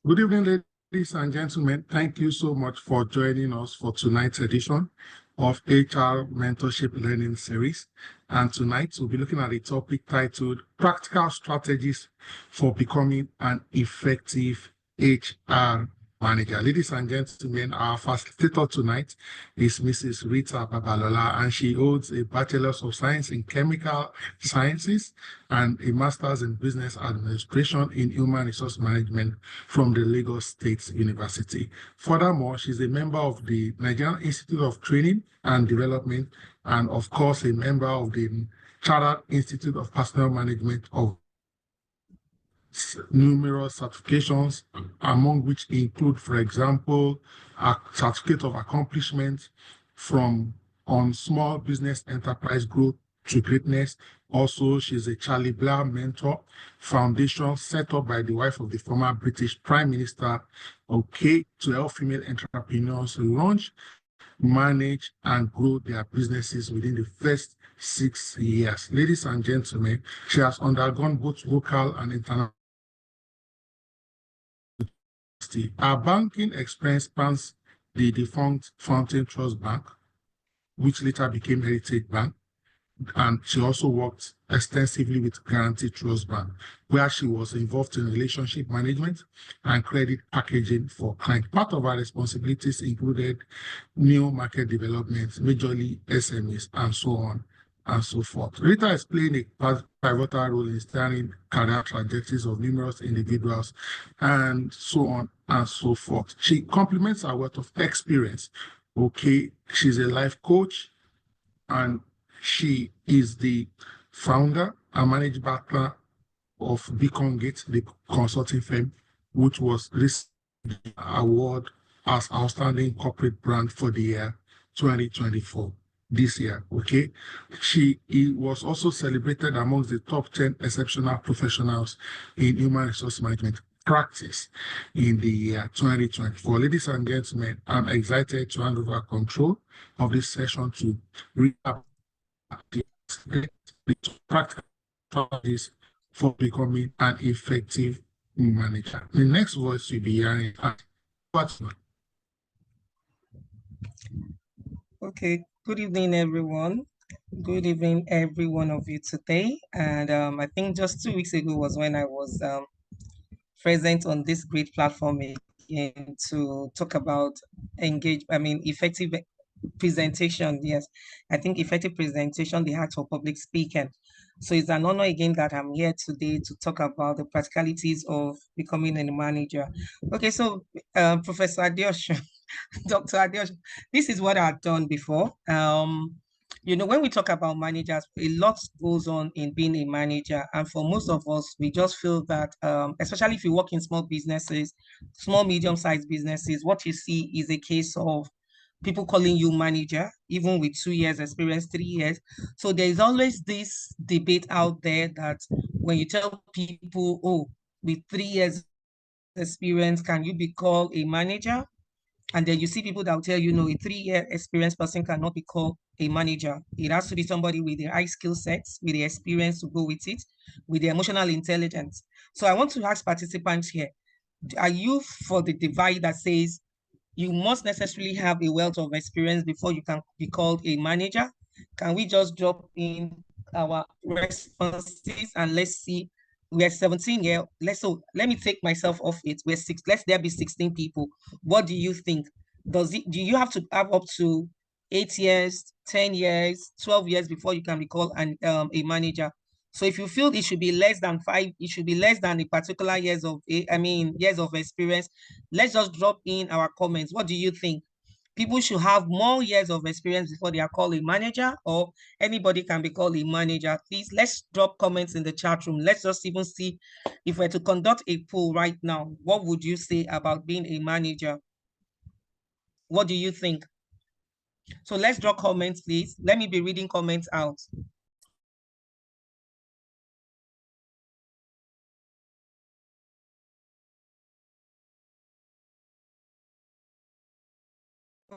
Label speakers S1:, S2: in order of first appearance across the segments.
S1: Good evening, ladies and gentlemen. Thank you so much for joining us for tonight's edition of HR Mentorship Learning Series. And tonight we'll be looking at a topic titled Practical Strategies for Becoming an Effective HR Manager. Ladies and gentlemen, our facilitator tonight is Mrs. Rita Babalola, and she holds a Bachelor's of Science in Chemical Sciences and a Master's in Business Administration in Human Resource Management from the Lagos State University. Furthermore, she's a member of the Nigerian Institute of Training and Development, and of course, a member of the Chartered Institute of Personnel Management of numerous certifications, among which include, for example, a certificate of accomplishment on small business enterprise growth to greatness. Also, she's a Charlie Blair Mentor Foundation set up by the wife of the former British Prime Minister, to help female entrepreneurs launch, manage, and grow their businesses within the first 6 years. Ladies and gentlemen, she has undergone both local and international. Her banking experience spans the defunct Fountain Trust Bank, which later became Heritage Bank, and she also worked extensively with Guaranty Trust Bank, where she was involved in relationship management and credit packaging for clients. Part of her responsibilities included new market development, majorly SMEs, and so on and so forth. Rita is playing a pivotal role in steering career trajectories of numerous individuals and so on and so forth. She complements her wealth of experience. She's a life coach, and she is the founder and managing partner of Beacon Gate, the consulting firm, which was recently awarded as Outstanding Corporate Brand for the year 2024. This year, She was also celebrated amongst the top 10 exceptional professionals in human resource management practice in the year 2024. Ladies and gentlemen, I'm excited to hand over control of this session to recap the practical strategies for becoming an effective manager. The next voice you'll be hearing is
S2: Okay, good evening, everyone. Good evening, every one of you today. And I think just 2 weeks ago was when I was present on this great platform again to talk about effective presentation. Yes, I think effective presentation, the art for public speaking. So it's an honor again that I'm here today to talk about the practicalities of becoming a manager. Okay, so Professor Adeosun, Dr. Adeosun, this is what I've done before. When we talk about managers, a lot goes on in being a manager. And for most of us, we just feel that, especially if you work in small businesses, small, medium-sized businesses, what you see is a case of people calling you manager, even with 2 years experience, 3 years. So there's always this debate out there that when you tell people, oh, with 3 years experience, can you be called a manager? And then you see people that will tell you, no, a 3-year experienced person cannot be called a manager. It has to be somebody with the high skill sets, with the experience to go with it, with the emotional intelligence. So I want to ask participants here, are you for the divide that says you must necessarily have a wealth of experience before you can be called a manager? Can we just drop in our responses and let's see? We're 17 here. Let me take myself off it. We're 6. Let there be 16 people. What do you think? Do you have to have up to 8 years, 10 years, 12 years before you can be called a manager? So if you feel it should be less than 5, it should be less than a particular years of experience, let's just drop in our comments. What do you think? People should have more years of experience before they are called a manager, or anybody can be called a manager? Please, let's drop comments in the chat room. Let's just even see, if we're to conduct a poll right now, what would you say about being a manager? What do you think? So let's drop comments, please. Let me be reading comments out.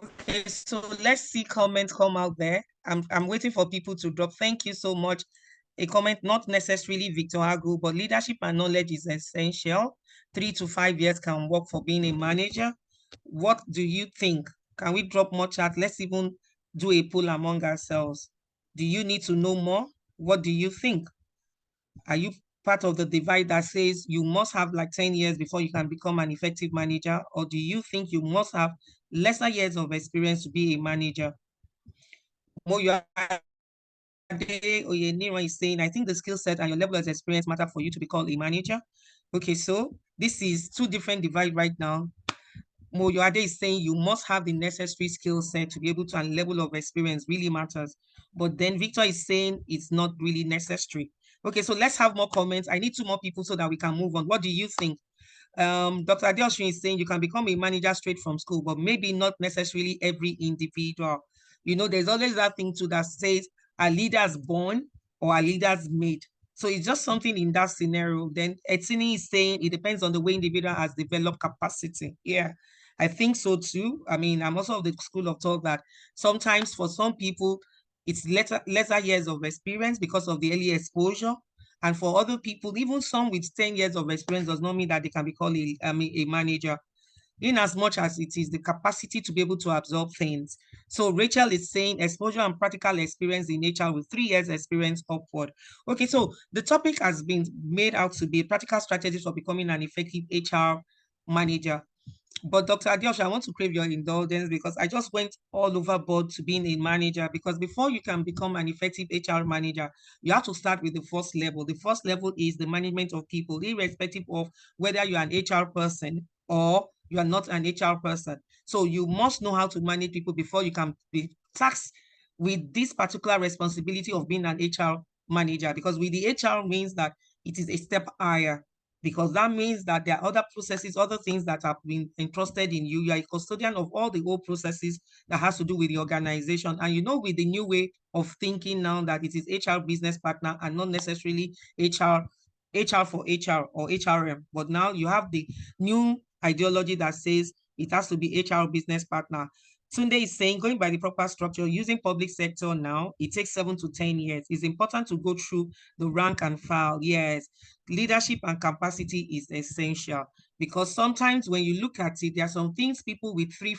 S2: Okay, so let's see comments come out there. I'm waiting for people to drop. Thank you so much. a comment, not necessarily Victor Agu, but leadership and knowledge is essential. 3 to 5 years can work for being a manager. What do you think? Can we drop more chat? Let's even do a poll among ourselves. Do you need to know more? What do you think? Are you part of the divide that says you must have like 10 years before you can become an effective manager? Or do you think you must have lesser years of experience to be a manager? Oyeniran is saying, I think the skill set and your level of experience matter for you to be called a manager. Okay, so this is two different divide right now. Moyoade is saying you must have the necessary skill set to be able to, and level of experience really matters. But then Victor is saying it's not really necessary. Okay, so let's have more comments. I need 2 more people so that we can move on. What do you think? Dr. Adeosun is saying you can become a manager straight from school, but maybe not necessarily every individual. You know, there's always that thing too that says a leader's born or a leader's made. So it's just something in that scenario. Then Etsini is saying it depends on the way individual has developed capacity. Yeah, I think so too. I mean, I'm also of the school of thought that sometimes for some people, it's lesser years of experience because of the early exposure. And for other people, even some with 10 years of experience does not mean that they can be called a manager, in as much as it is the capacity to be able to absorb things. So Rachel is saying exposure and practical experience in HR with 3 years experience upward. Okay, so the topic has been made out to be practical strategies for becoming an effective HR manager. But Dr. Adeosun, I want to crave your indulgence because I just went all overboard to being a manager, because before you can become an effective HR manager, you have to start with the first level. The first level is the management of people, irrespective of whether you're an HR person or you are not an HR person. So you must know how to manage people before you can be tasked with this particular responsibility of being an HR manager, because with the HR means that it is a step higher, because that means that there are other processes, other things that have been entrusted in you. You are a custodian of all the old processes that has to do with the organization. And you know, with the new way of thinking now that it is HR business partner and not necessarily HR for HR or HRM, but now you have the new ideology that says it has to be HR business partner. Tunde is saying, going by the proper structure, using public sector now, it takes 7 to 10 years. It's important to go through the rank and file. Yes, leadership and capacity is essential, because sometimes when you look at it, there are some things people with 3,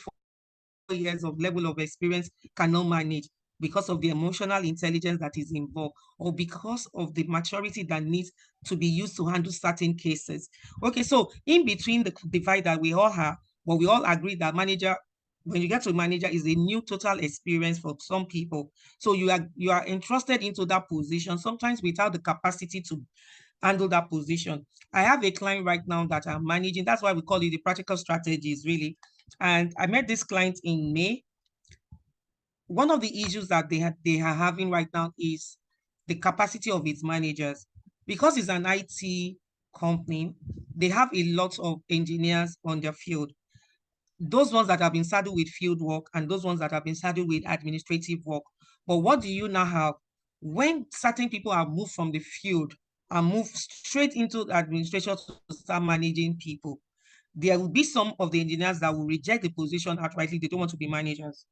S2: 4 years of level of experience cannot manage because of the emotional intelligence that is involved, or because of the maturity that needs to be used to handle certain cases. Okay, so in between the divide that we all have, but we all agree that manager, when you get to manager, is a new total experience for some people. So you are entrusted into that position, sometimes without the capacity to handle that position. I have a client right now that I'm managing. That's why we call it the practical strategies, really. And I met this client in May. One of the issues that they are having right now is the capacity of its managers. Because it's an IT company, they have a lot of engineers on their field. Those ones that have been saddled with field work and those ones that have been saddled with administrative work. But what do you now have? When certain people are moved from the field and moved straight into administration to start managing people, there will be some of the engineers that will reject the position outrightly. They don't want to be managers.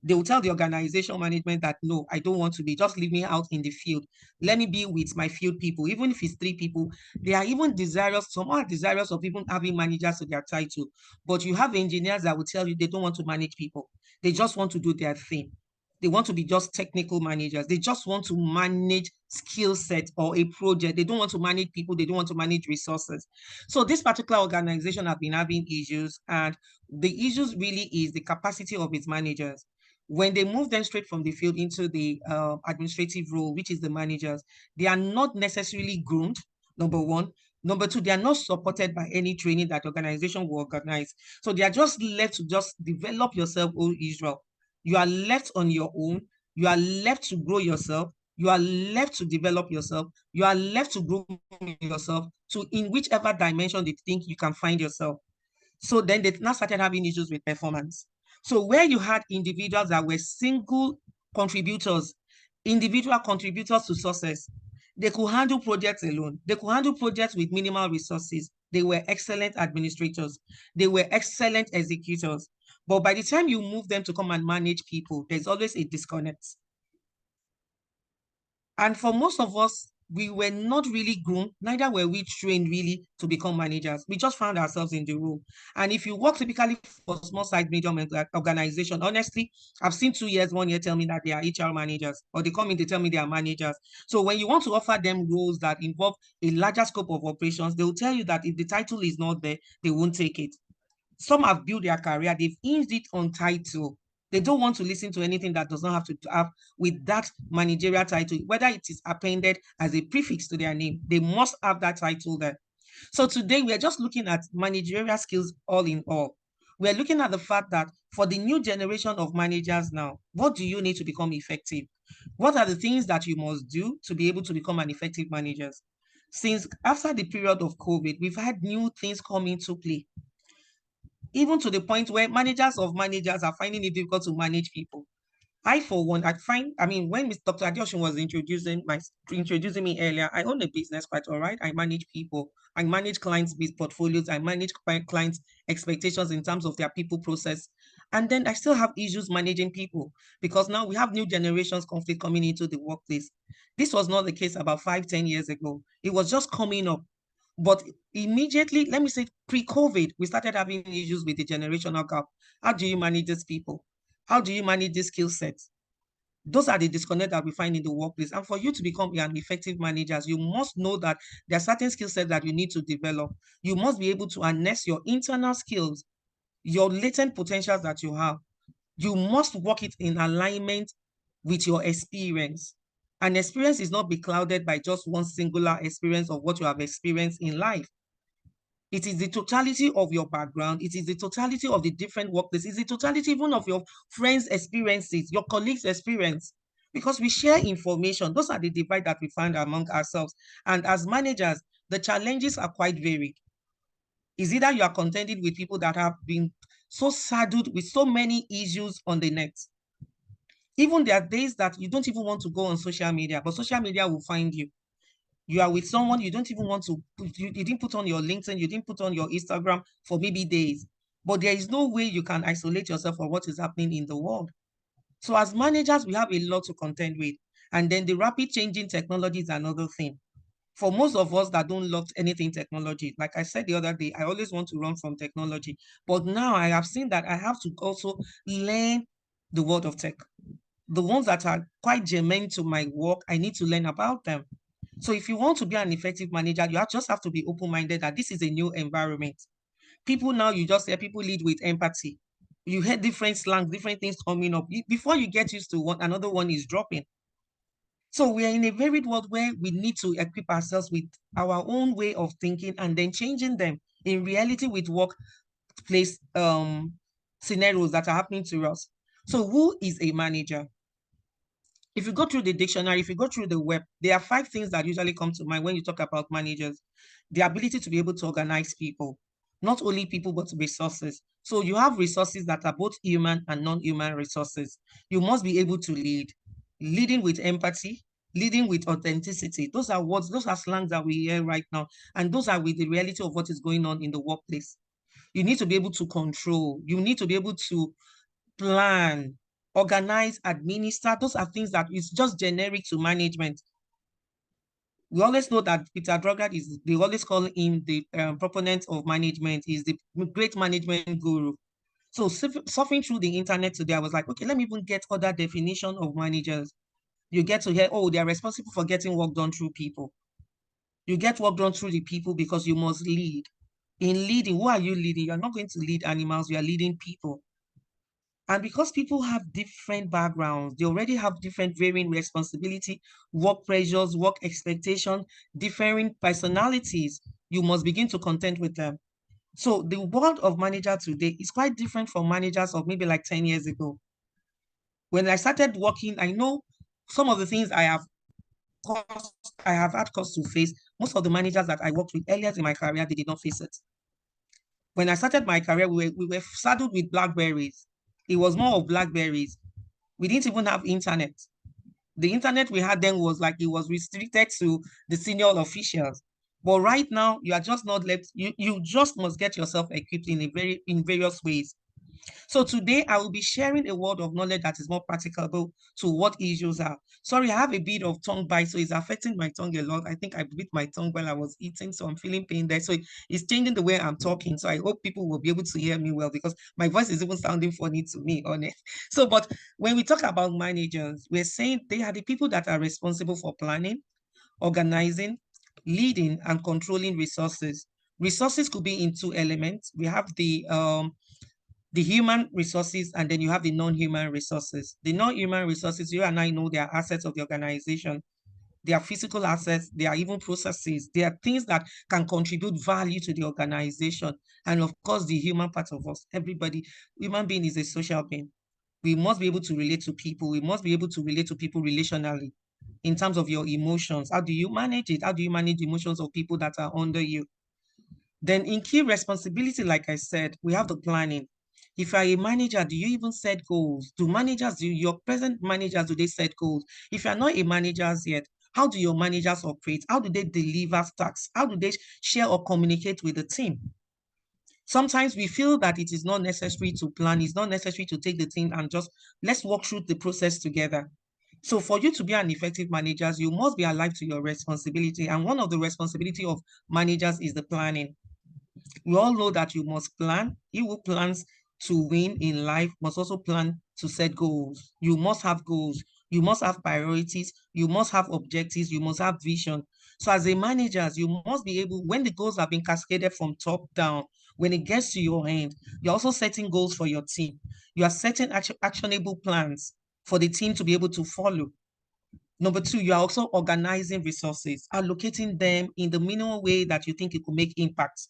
S2: They will tell the organization management that, no, I don't want to be, just leave me out in the field. Let me be with my field people. Even if it's 3 people, they are even desirous, some are desirous of even having managers to their title. But you have engineers that will tell you they don't want to manage people. They just want to do their thing. They want to be just technical managers. They just want to manage skill set or a project. They don't want to manage people. They don't want to manage resources. So this particular organization have been having issues, and the issues really is the capacity of its managers. When they move them straight from the field into the administrative role, which is the managers, they are not necessarily groomed, number one. Number two, they are not supported by any training that organization will organize. So they are just left to just develop yourself, O Israel. You are left on your own. You are left to grow yourself. You are left to develop yourself. You are left to grow yourself to in whichever dimension they think you can find yourself. So then they now started having issues with performance. So where you had individuals that were single contributors, individual contributors to success, they could handle projects alone. They could handle projects with minimal resources. They were excellent administrators. They were excellent executors. But by the time you move them to come and manage people, there's always a disconnect. And for most of us, we were not really groomed, neither were we trained really to become managers. We just found ourselves in the role. And if you work typically for small side medium organization, honestly, I've seen 2 years, 1 year tell me that they are HR managers, or they come in, they tell me they are managers. So when you want to offer them roles that involve a larger scope of operations, they will tell you that if the title is not there, they won't take it. Some have built their career, they've hinged it on title. They don't want to listen to anything that does not have to have with that managerial title, whether it is appended as a prefix to their name. They must have that title there. So today we are just looking at managerial skills all in all. We're looking at the fact that for the new generation of managers now, what do you need to become effective? What are the things that you must do to be able to become an effective manager? Since after the period of COVID, we've had new things come into play, even to the point where managers of managers are finding it difficult to manage people. I, for one, when Dr. Adeosun was introducing me earlier, I own a business quite all right. I manage people. I manage clients' portfolios. I manage clients' expectations in terms of their people process. And then I still have issues managing people because now we have new generations conflict coming into the workplace. This was not the case about 5, 10 years ago. It was just coming up. But immediately, let me say pre-COVID, we started having issues with the generational gap. How do you manage these people? How do you manage these skill sets? Those are the disconnect that we find in the workplace. And for you to become an effective manager, you must know that there are certain skill sets that you need to develop. You must be able to harness your internal skills, your latent potentials that you have. You must work it in alignment with your experience. And experience is not be clouded by just one singular experience of what you have experienced in life. It is the totality of your background. It is the totality of the different workplaces. It's the totality even of your friends' experiences, your colleagues' experience, because we share information. Those are the divide that we find among ourselves. And as managers, the challenges are quite varied. Is either you are contending with people that have been so saddled with so many issues on the net. Even there are days that you don't even want to go on social media, but social media will find you. You are with someone you don't even want to put, you didn't put on your LinkedIn, you didn't put on your Instagram for maybe days, but there is no way you can isolate yourself from what is happening in the world. So as managers, we have a lot to contend with. And then the rapid changing technology is another thing. For most of us that don't love anything technology, like I said the other day, I always want to run from technology. But now I have seen that I have to also learn the world of tech. The ones that are quite germane to my work, I need to learn about them. So if you want to be an effective manager, you just have to be open-minded that this is a new environment. People now, you just hear people lead with empathy. You hear different slangs, different things coming up. Before you get used to one, another one is dropping. So we are in a varied world where we need to equip ourselves with our own way of thinking and then changing them in reality with workplace scenarios that are happening to us. So who is a manager? If you go through the dictionary, if you go through the web, there are 5 things that usually come to mind when you talk about managers. The ability to be able to organize people, not only people, but resources. So you have resources that are both human and non-human resources. You must be able to lead, leading with empathy, leading with authenticity. Those are words, those are slangs that we hear right now. And those are with the reality of what is going on in the workplace. You need to be able to control. You need to be able to plan, organize, administer. Those are things that is just generic to management. We always know that Peter Drucker they always call him the proponent of management, is the great management guru. So surfing through the internet today, I was like, okay, let me even get other definition of managers. You get to hear, oh, they are responsible for getting work done through people. You get work done through the people because you must lead. In leading, who are you leading? You're not going to lead animals, you are leading people. And because people have different backgrounds, they already have different varying responsibility, work pressures, work expectations, differing personalities, you must begin to contend with them. So the world of manager today is quite different from managers of maybe like 10 years ago. When I started working, I know some of the things I have had cause to face. Most of the managers that I worked with earlier in my career, they did not face it. When I started my career, we were saddled with Blackberries. It was more of Blackberries. We didn't even have internet. The internet we had then was like, it was restricted to the senior officials. But right now, you are just not left, you just must get yourself equipped in various ways. So today I will be sharing a word of knowledge that is more practicable to what issues are. Sorry, I have a bit of tongue bite, so it's affecting my tongue a lot. I think I bit my tongue while I was eating, so I'm feeling pain there. So it's changing the way I'm talking. So I hope people will be able to hear me well because my voice is even sounding funny to me on it. So, but when we talk about managers, we're saying they are the people that are responsible for planning, organizing, leading, and controlling resources. Resources could be in two elements. We have the human resources, and then you have the non-human resources. The non-human resources, you and I know they are assets of the organization. They are physical assets. They are even processes. They are things that can contribute value to the organization. And of course, the human part of us, everybody, human being is a social being. We must be able to relate to people. We must be able to relate to people relationally in terms of your emotions. How do you manage it? How do you manage the emotions of people that are under you? Then in key responsibility, like I said, we have the planning. If you're a manager, do you even set goals? Do managers, do your present managers, do they set goals? If you're not a manager yet, how do your managers operate? How do they deliver tasks? How do they share or communicate with the team? Sometimes we feel that it is not necessary to plan. It's not necessary to take the team and just let's walk through the process together. So for you to be an effective manager, you must be alive to your responsibility. And one of the responsibility of managers is the planning. We all know that you must plan. He who plans to win in life must also plan to set goals. You must have goals. You must have priorities. You must have objectives. You must have vision. So as a manager, you must be able, when the goals have been cascaded from top down, when it gets to your hand, you're also setting goals for your team. You are setting actionable plans for the team to be able to follow. Number two, you are also organizing resources, allocating them in the minimal way that you think it could make impact.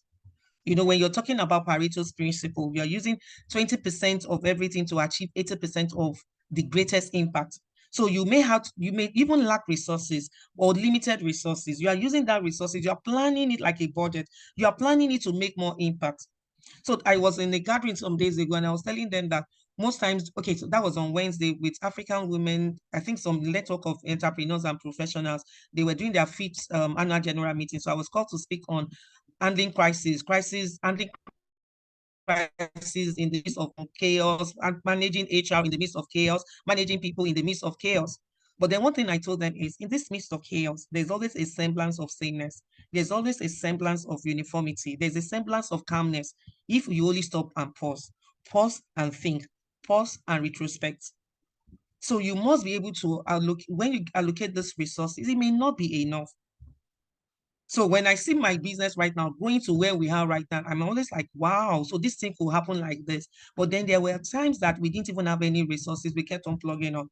S2: You know, when you're talking about Pareto's principle, you're using 20% of everything to achieve 80% of the greatest impact. So you may even lack resources or limited resources. You are using that resources, you are planning it like a budget. You are planning it to make more impact. So I was in a gathering some days ago and I was telling them that most times, okay, so that was on Wednesday with African women, I think some network of entrepreneurs and professionals, they were doing their fifth annual general meeting. So I was called to speak on handling handling crisis in the midst of chaos, and managing HR in the midst of chaos, managing people in the midst of chaos. But then one thing I told them is in this midst of chaos, there's always a semblance of sameness. There's always a semblance of uniformity. There's a semblance of calmness. If you only stop and pause and think, pause and retrospect. So you must be able to allocate, when you allocate this resources, it may not be enough. So when I see my business right now going to where we are right now, I'm always like, wow, so this thing could happen like this. But then there were times that we didn't even have any resources. We kept on plugging on.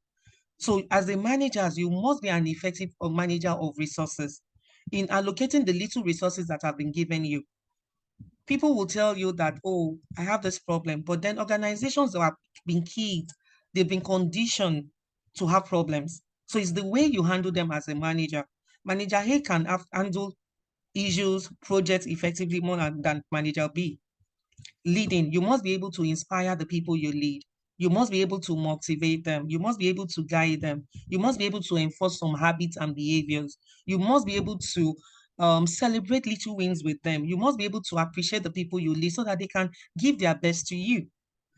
S2: So as a manager, you must be an effective manager of resources in allocating the little resources that have been given you. People will tell you that, oh, I have this problem. But then organizations that have been keyed, they've been conditioned to have problems. So it's the way you handle them as a manager. Manager A can handle issues, projects effectively more than manager B. Leading, you must be able to inspire the people you lead. You must be able to motivate them. You must be able to guide them. You must be able to enforce some habits and behaviors. You must be able to celebrate little wins with them. You must be able to appreciate the people you lead so that they can give their best to you.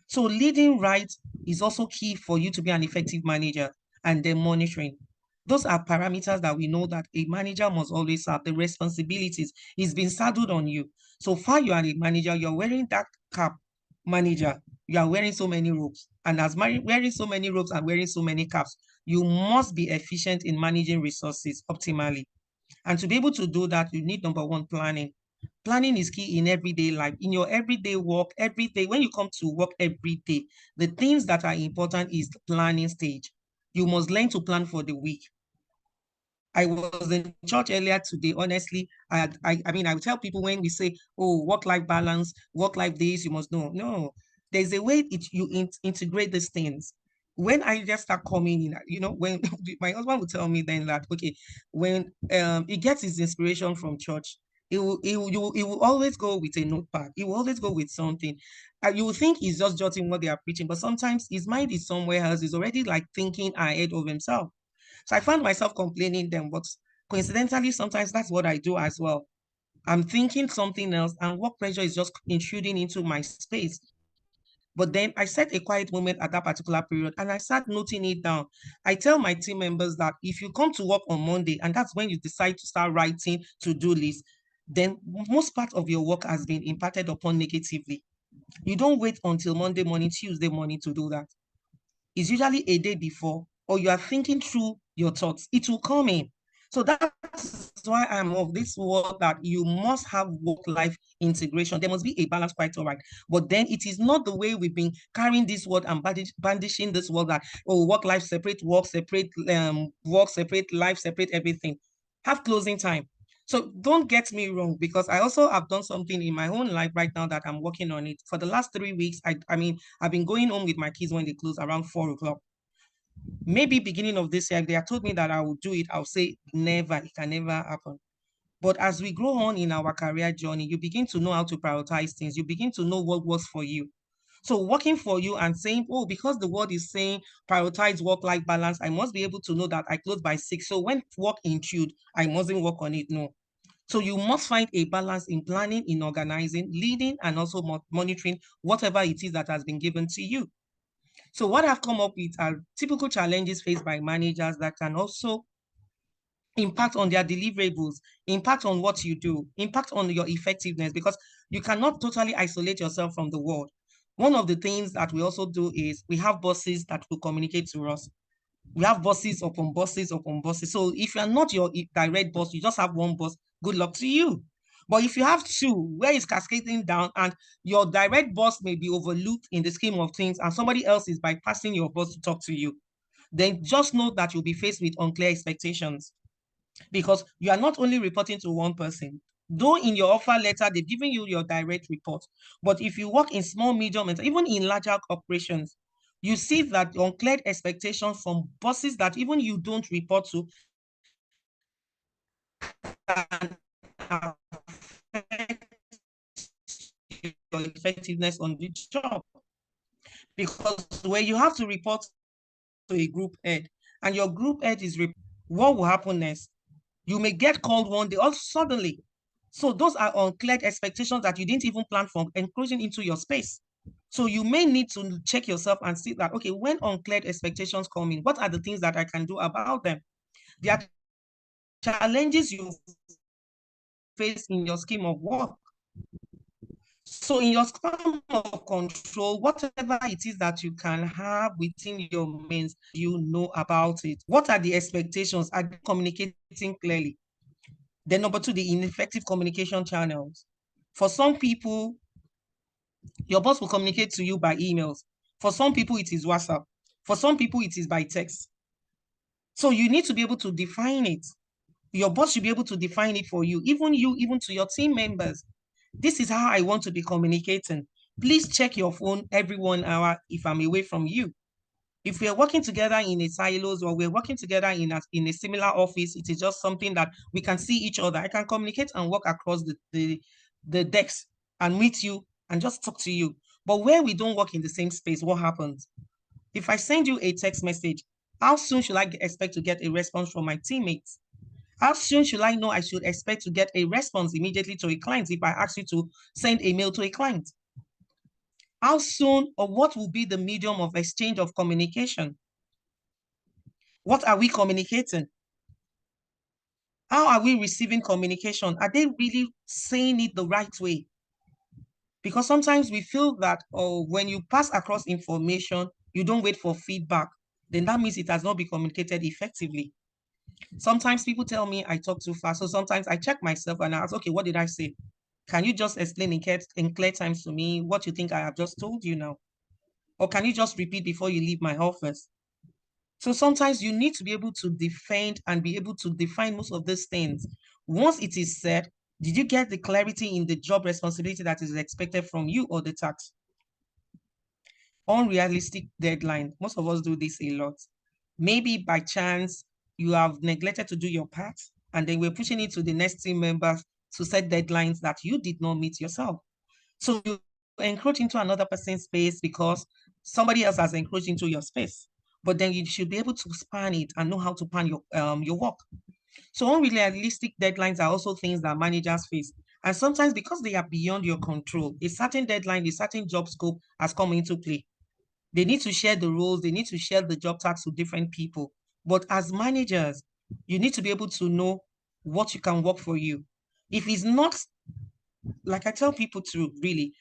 S2: So leading right is also key for you to be an effective manager, and then monitoring. Those are parameters that we know that a manager must always have. The responsibilities is being saddled on you. So far you are a manager, you're wearing that cap, manager, you are wearing so many robes. And as wearing so many robes and wearing so many caps, you must be efficient in managing resources optimally. And to be able to do that, you need number one, planning. Planning is key in everyday life, in your everyday work, every day. When you come to work every day, the things that are important is the planning stage. You must learn to plan for the week. I was in church earlier today. Honestly, I mean, I would tell people when we say, oh, work-life balance, work-life this, you must know. No, there's a way you integrate these things. When I just start coming in, you know, when my husband would tell me then that, okay, when he gets his inspiration from church, he will always go with a notepad. He will always go with something. You will think he's just jotting what they are preaching, but sometimes his mind is somewhere else. He's already like thinking ahead of himself. So I found myself complaining then, but coincidentally, sometimes that's what I do as well. I'm thinking something else, and work pressure is just intruding into my space. But then I set a quiet moment at that particular period and I start noting it down. I tell my team members that if you come to work on Monday and that's when you decide to start writing to-do lists, then most part of your work has been impacted upon negatively. You don't wait until Monday morning, Tuesday morning to do that. It's usually a day before, or you are thinking through your thoughts. It will come in. So that's why I'm of this word that you must have work-life integration. There must be a balance, quite all right. But then it is not the way we've been carrying this word and bandishing this word that, oh, work-life, separate work, separate life, separate everything. Have closing time. So don't get me wrong, because I also have done something in my own life right now that I'm working on it. For the last 3 weeks, I mean, I've been going home with my kids when they close around 4 o'clock. Maybe beginning of this year, if they had told me that I would do it, I'll say never, it can never happen. But as we grow on in our career journey, you begin to know how to prioritize things. You begin to know what works for you. So working for you and saying, oh, because the word is saying prioritize work-life balance, I must be able to know that I close by 6. So when work intrude, I mustn't work on it. No. So you must find a balance in planning, in organizing, leading, and also monitoring whatever it is that has been given to you. So what I've come up with are typical challenges faced by managers that can also impact on their deliverables, impact on what you do, impact on your effectiveness, because you cannot totally isolate yourself from the world. One of the things that we also do is we have bosses that will communicate to us. We have bosses upon bosses upon bosses. So if you're not your direct boss, you just have one boss, good luck to you. But if you have two, where it's cascading down and your direct boss may be overlooked in the scheme of things and somebody else is bypassing your boss to talk to you, then just know that you'll be faced with unclear expectations, because you are not only reporting to one person. Though in your offer letter, they've given you your direct report. But if you work in small, medium, and even in larger corporations, you see that unclear expectations from bosses that even you don't report to can affect your effectiveness on the job. Because when you have to report to a group head and your group head is what will happen next? You may get called one day or suddenly. So those are unclear expectations that you didn't even plan for encroaching into your space. So you may need to check yourself and see that, okay, when unclear expectations come in, what are the things that I can do about them? There are challenges you face in your scheme of work. So in your span of control, whatever it is that you can have within your means, you know about it. What are the expectations? Are they communicating clearly? Then number 2, the ineffective communication channels. For some people, your boss will communicate to you by emails. For some people, it is WhatsApp. For some people, it is by text. So you need to be able to define it. Your boss should be able to define it for you, even to your team members. This is how I want to be communicating. Please check your phone every 1 hour if I'm away from you. If we are working together in a silos or we're working together in a similar office, it is just something that we can see each other. I can communicate and work across the decks and meet you and just talk to you. But where we don't work in the same space, what happens? If I send you a text message, how soon should I expect to get a response from my teammates? How soon should I know I should expect to get a response immediately to a client if I ask you to send a mail to a client? How soon or what will be the medium of exchange of communication? What are we communicating? How are we receiving communication? Are they really saying it the right way? Because sometimes we feel that, oh, when you pass across information, you don't wait for feedback, then that means it has not been communicated effectively. Sometimes people tell me I talk too fast. So sometimes I check myself and I ask, okay, what did I say? Can you just explain in clear terms to me what you think I have just told you now? Or can you just repeat before you leave my office? So sometimes you need to be able to defend and be able to define most of these things. Once it is said, did you get the clarity in the job responsibility that is expected from you or the task? Unrealistic deadline. Most of us do this a lot. Maybe by chance, you have neglected to do your part, and then we're pushing it to the next team members to set deadlines that you did not meet yourself. So you encroach into another person's space because somebody else has encroached into your space. But then you should be able to span it and know how to plan your work. So unrealistic deadlines are also things that managers face. And sometimes because they are beyond your control, a certain deadline, a certain job scope has come into play. They need to share the roles, they need to share the job tasks with different people. But as managers, you need to be able to know what you can work for you. If it's not, like I tell people to really,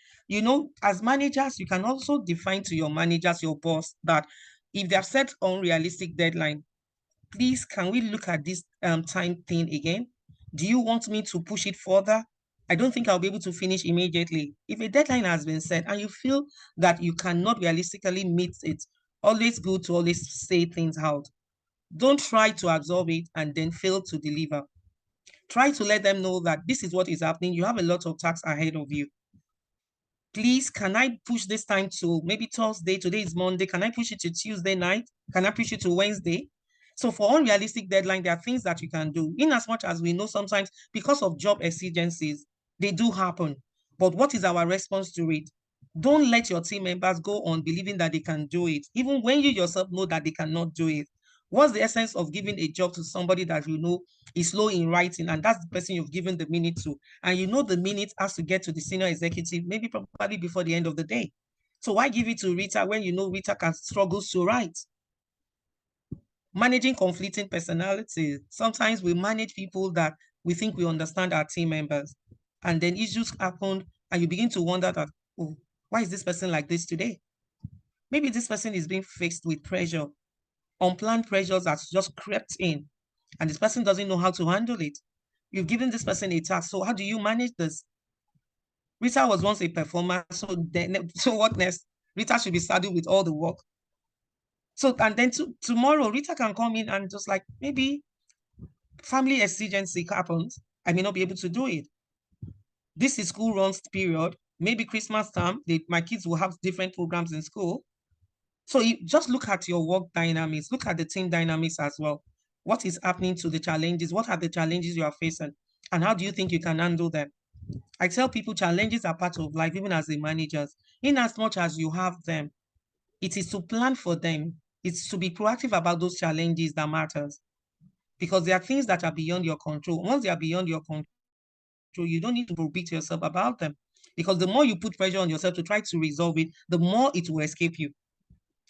S2: as managers, you can also define to your managers, your boss, that if they have set unrealistic deadline, please, can we look at this time thing again? Do you want me to push it further? I don't think I'll be able to finish immediately. If a deadline has been set and you feel that you cannot realistically meet it, always good to always say things out. Don't try to absorb it and then fail to deliver. Try to let them know that this is what is happening. You have a lot of tasks ahead of you. Please, can I push this time to maybe Thursday? Today is Monday. Can I push it to Tuesday night? Can I push it to Wednesday? So for unrealistic deadline, there are things that you can do. In as much as we know sometimes because of job exigencies, they do happen. But what is our response to it? Don't let your team members go on believing that they can do it, even when you yourself know that they cannot do it. What's the essence of giving a job to somebody that you know is slow in writing, and that's the person you've given the minute to, and you know the minute has to get to the senior executive, maybe probably before the end of the day. So why give it to Rita when you know Rita can struggle to write? Managing conflicting personalities. Sometimes we manage people that we think we understand our team members, and then issues happen, and you begin to wonder that, oh, why is this person like this today? Maybe this person is being faced with pressure, unplanned pressures that's just crept in, and this person doesn't know how to handle it. You've given this person a task, so how do you manage this? Rita was once a performer, so what next? Rita should be saddled with all the work. So, and then tomorrow, Rita can come in and just like, maybe family exigency happens, I may not be able to do it. This is school runs period. Maybe Christmas time, my kids will have different programs in school. So you just look at your work dynamics, look at the team dynamics as well. What is happening to the challenges? What are the challenges you are facing? And how do you think you can handle them? I tell people challenges are part of life, even as the managers. In as much as you have them, it is to plan for them. It's to be proactive about those challenges that matters. Because there are things that are beyond your control. Once they are beyond your control, you don't need to beat yourself about them. Because the more you put pressure on yourself to try to resolve it, the more it will escape you.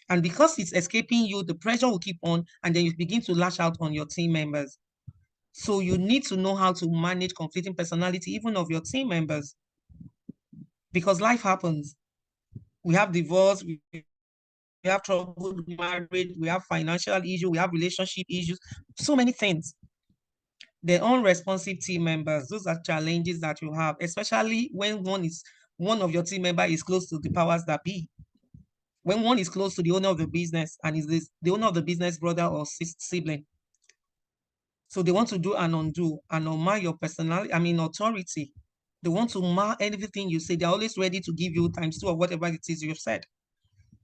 S2: And because it's escaping you, the pressure will keep on, and then you begin to lash out on your team members. So you need to know how to manage conflicting personality, even of your team members. Because life happens. We have divorce, we have trouble with marriage, we have financial issues, we have relationship issues, so many things. The unresponsive team members, those are challenges that you have, especially when one of your team member is close to the powers that be. When one is close to the owner of the business and is the owner of the business brother or sibling. So they want to do and undo and unmar your personality, authority. They want to mar everything you say. They're always ready to give you times 2 of whatever it is you've said.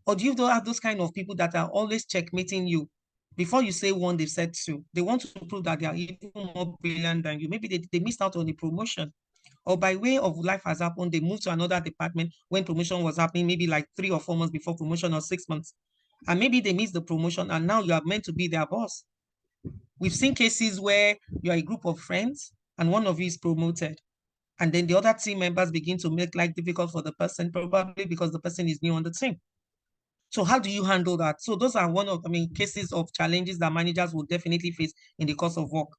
S2: Or do you have those kind of people that are always checkmating you? Before you say one, they've said 2. They want to prove that they are even more brilliant than you. Maybe they missed out on the promotion. Or by way of life has happened, they moved to another department when promotion was happening, maybe like 3 or 4 months before promotion or 6 months. And maybe they missed the promotion and now you are meant to be their boss. We've seen cases where you're a group of friends and one of you is promoted. And then the other team members begin to make life difficult for the person, probably because the person is new on the team. So how do you handle that? So those are one of, cases of challenges that managers will definitely face in the course of work.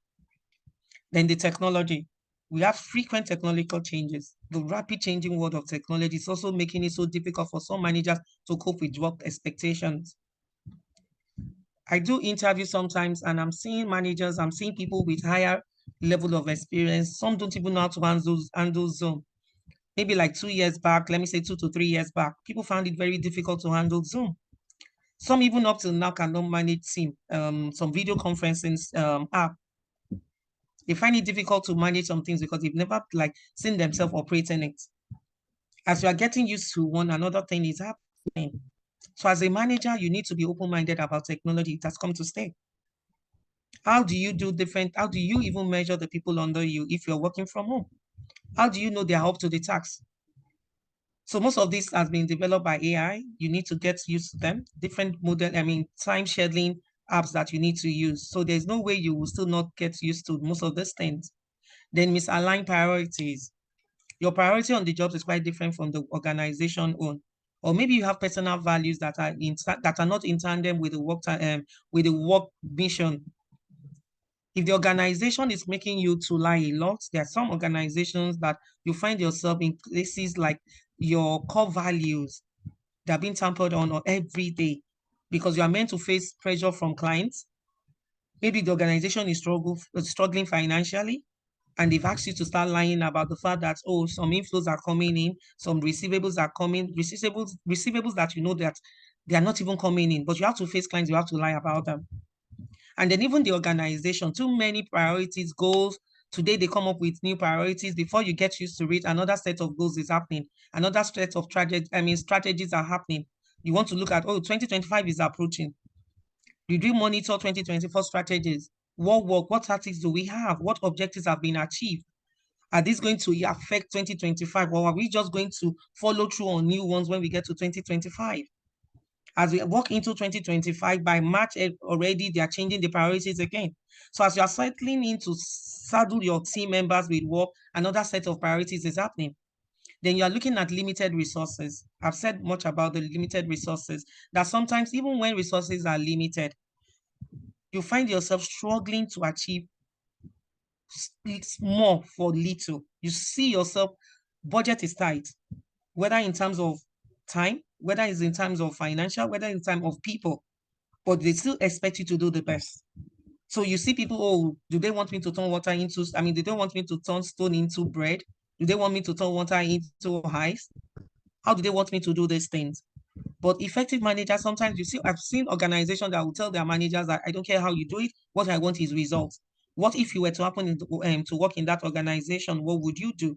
S2: Then the technology. We have frequent technological changes. The rapid changing world of technology is also making it so difficult for some managers to cope with work expectations. I do interviews sometimes and I'm seeing managers, I'm seeing people with higher level of experience. Some don't even know how to handle Zoom. Maybe like 2 years back, let me say 2 to 3 years back, people found it very difficult to handle Zoom. Some even up till now cannot manage Team, some video conferencing app. They find it difficult to manage some things because they've never seen themselves operating it. As you are getting used to one, another thing is happening. So as a manager, you need to be open-minded about technology. It has come to stay. How do you even measure the people under you if you're working from home? How do you know they're up to the task? So most of this has been developed by AI. You need to get used to them. Different model, time scheduling apps that you need to use. So there's no way you will still not get used to most of these things. Then misaligned priorities. Your priority on the jobs is quite different from the organization own. Or maybe you have personal values that are not in tandem with the work mission. If the organization is making you to lie a lot, there are some organizations that you find yourself in places like your core values that are being tampered on every day because you are meant to face pressure from clients. Maybe the organization is struggling financially, and they've asked you to start lying about the fact that, oh, some inflows are coming in, some receivables are coming, receivables that you know that they are not even coming in, but you have to face clients, you have to lie about them. And then even the organization, too many priorities, goals. Today they come up with new priorities. Before you get used to it, another set of goals is happening. Another set of strategies are happening. You want to look at, oh, 2025 is approaching. Did we monitor 2024 strategies? What work? What tactics do we have? What objectives have been achieved? Are these going to affect 2025, or are we just going to follow through on new ones when we get to 2025? As we walk into 2025, by March already, they are changing the priorities again. So as you are settling in to saddle your team members with work, another set of priorities is happening. Then you are looking at limited resources. I've said much about the limited resources, that sometimes even when resources are limited, you find yourself struggling to achieve more for little. You see yourself, budget is tight, whether in terms of time, whether it's in terms of financial, whether in terms of people, but they still expect you to do the best. So you see people, oh, do they want me to turn water into, do they want me to turn stone into bread? Do they want me to turn water into ice? How do they want me to do these things? But effective managers, sometimes you see, I've seen organizations that will tell their managers that I don't care how you do it, what I want is results. What if you were to happen to work in that organization? What would you do?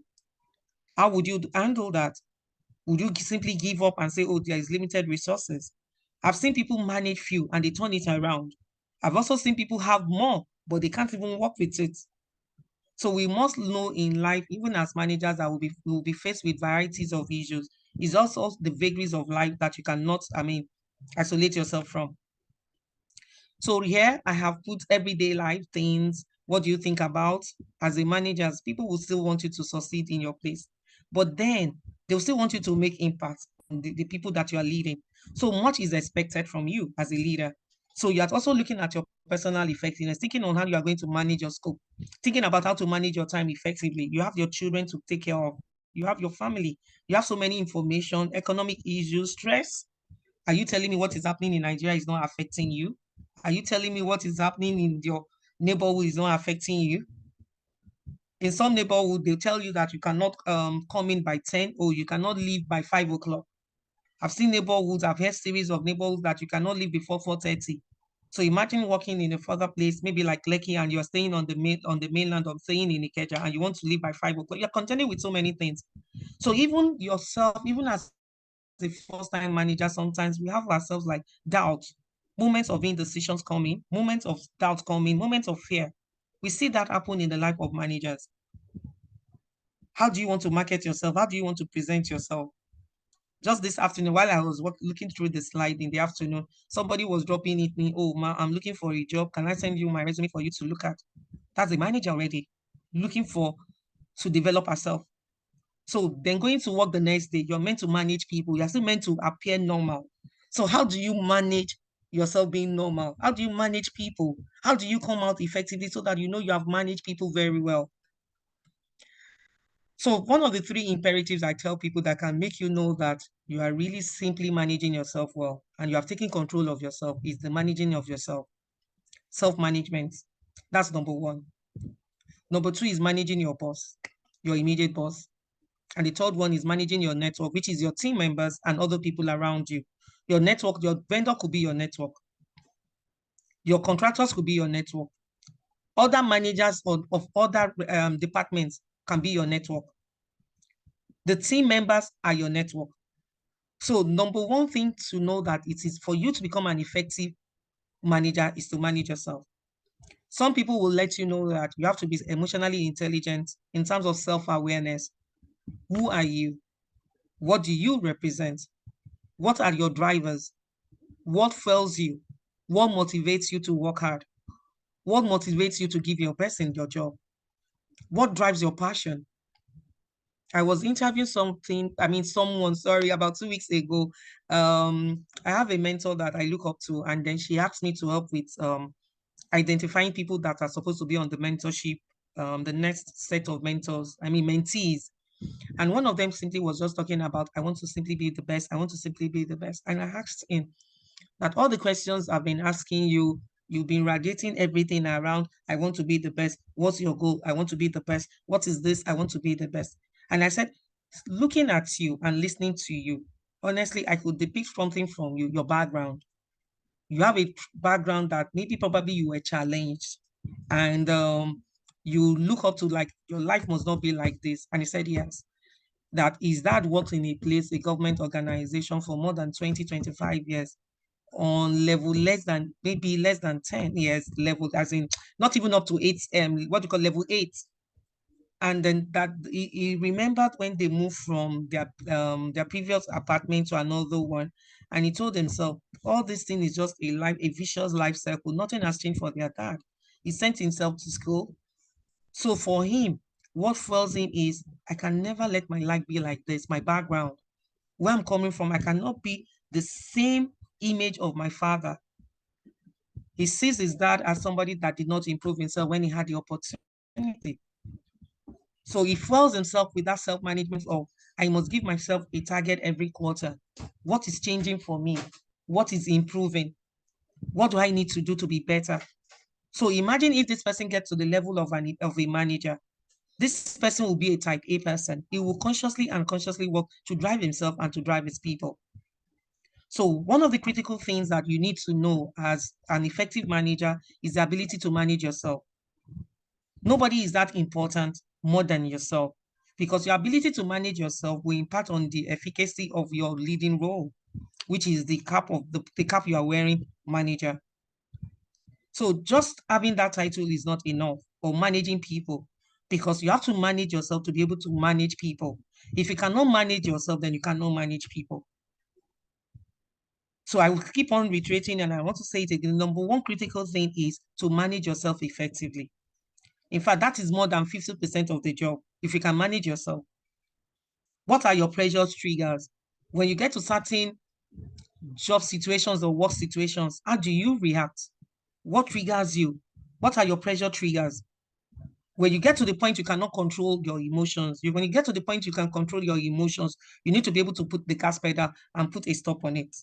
S2: How would you handle that? Would you simply give up and say, oh, there is limited resources? I've seen people manage few and they turn it around. I've also seen people have more, but they can't even work with it. So we must know in life, even as managers, that will be faced with varieties of issues. It's also the vagaries of life that you cannot, isolate yourself from. So here I have put everyday life things. What do you think about as a manager? People will still want you to succeed in your place, but then they'll still want you to make impact on the people that you are leading. So much is expected from you as a leader. So you're also looking at your personal effectiveness, thinking on how you are going to manage your scope, thinking about how to manage your time effectively. You have your children to take care of. You have your family. You have so many information, economic issues, stress. Are you telling me what is happening in Nigeria is not affecting you? Are you telling me what is happening in your neighborhood is not affecting you? In some neighborhood, they'll tell you that you cannot come in by 10 or you cannot leave by 5 o'clock. I've seen neighborhoods, I've heard series of neighborhoods that you cannot leave before 4:30. So imagine working in a further place, maybe like Lekki, and you're staying on the mainland or staying in Ikeja, and you want to leave by 5 o'clock. You're contending with so many things. So even yourself, even as a first-time manager, sometimes we have ourselves like doubt, moments of indecisions coming, moments of doubt coming, moments of fear. We see that happen in the life of managers. How do you want to market yourself? How do you want to present yourself? Just this afternoon, while I was looking through the slide in the afternoon, somebody was dropping it me, oh, ma, I'm looking for a job. Can I send you my resume for you to look at? That's a manager already looking to develop herself. So then going to work the next day, you're meant to manage people. You're still meant to appear normal. So how do you manage yourself being normal? How do you manage people? How do you come out effectively so that you know you have managed people very well? So one of the 3 imperatives I tell people that can make you know that you are really simply managing yourself well and you have taken control of yourself is the managing of yourself. Self-management. That's number 1. Number 2 is managing your boss, your immediate boss. And the third one is managing your network, which is your team members and other people around you. Your network, your vendor could be your network. Your contractors could be your network. Other managers of other departments can be your network. The team members are your network. So number 1 thing to know that it is for you to become an effective manager is to manage yourself. Some people will let you know that you have to be emotionally intelligent in terms of self-awareness. Who are you? What do you represent? What are your drivers? What fuels you? What motivates you to work hard? What motivates you to give your best in your job? What drives your passion? I was interviewing someone, sorry, about 2 weeks ago. I have a mentor that I look up to, and then she asked me to help with identifying people that are supposed to be on the mentorship, the next set of mentees. And one of them simply was just talking about, I want to simply be the best. I want to simply be the best. And I asked him that all the questions I've been asking you, you've been radiating everything around, I want to be the best. What's your goal? I want to be the best. What is this? I want to be the best. And I said, looking at you and listening to you, honestly, I could depict something from you, your background. You have a background that maybe probably you were challenged, and you look up to, like, your life must not be like this. And he said, yes. That is that worked in a place, a government organization for more than 20, 25 years on level maybe less than 10 years level, as in not even up to 8, what do you call level 8. And then that he remembered when they moved from their previous apartment to another one, and he told himself, all this thing is just a vicious life cycle. Nothing has changed for their dad. He sent himself to school. So for him, what fuels him is, I can never let my life be like this. My background, where I'm coming from, I cannot be the same image of my father. He sees his dad as somebody that did not improve himself when he had the opportunity. So he fuels himself with that self-management of, I must give myself a target every quarter. What is changing for me? What is improving? What do I need to do to be better? So imagine if this person gets to the level of a manager. This person will be a type A person. He will consciously and unconsciously work to drive himself and to drive his people. So one of the critical things that you need to know as an effective manager is the ability to manage yourself. Nobody is that important more than yourself, because your ability to manage yourself will impact on the efficacy of your leading role, which is the cap you are wearing, manager. So just having that title is not enough, or managing people, because you have to manage yourself to be able to manage people. If you cannot manage yourself, then you cannot manage people. So I will keep on reiterating, and I want to say it again. Number one critical thing is to manage yourself effectively. In fact, that is more than 50% of the job. If you can manage yourself. What are your pressure triggers? When you get to certain job situations or work situations, how do you react? What triggers you? What are your pressure triggers? When you get to the point you cannot control your emotions, when you get to the point you can control your emotions, you need to be able to put the gas pedal and put a stop on it.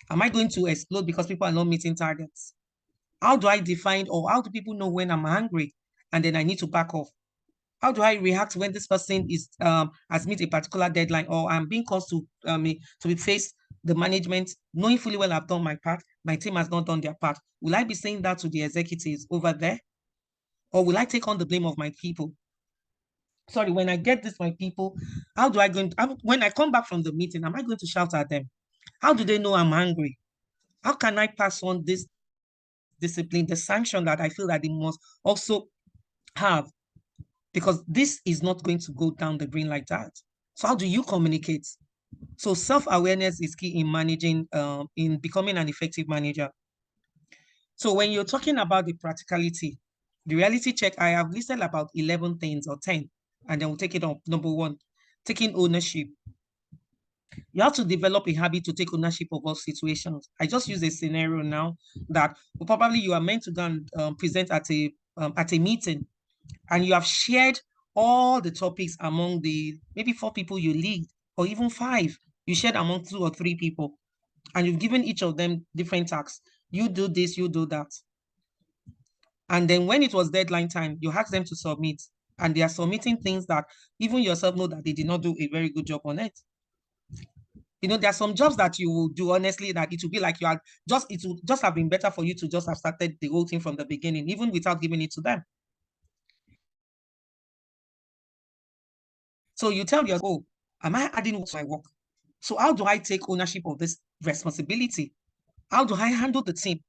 S2: Am I going to explode because people are not meeting targets? How do I define, or how do people know when I'm angry and then I need to back off? How do I react when this person has met a particular deadline, or I'm being caused to be faced the management, knowing fully well I've done my part, my team has not done their part? Will I be saying that to the executives over there? Or will I take on the blame of my people? Sorry, when I get this, my people, how do I go? When I come back from the meeting, am I going to shout at them? How do they know I'm angry? How can I pass on this discipline, the sanction that I feel that they must also have? Because this is not going to go down the drain like that. So how do you communicate? So self-awareness is key in managing, in becoming an effective manager. So when you're talking about the practicality, the reality check, I have listed about 11 things or 10, and then we'll take it up. Number one, taking ownership. You have to develop a habit to take ownership of all situations. I just use a scenario now that probably you are meant to go and present at a meeting, and you have shared all the topics among the maybe 4 people you lead, or even 5. You shared among 2 or 3 people, and you've given each of them different tasks. You do this, you do that. And then when it was deadline time, you ask them to submit, and they are submitting things that even yourself know that they did not do a very good job on it. You know, there are some jobs that you will do, honestly, that it will be like it will just have been better for you to just have started the whole thing from the beginning, even without giving it to them. So you tell yourself, oh, am I adding to my work? So how do I take ownership of this responsibility? How do I handle the team?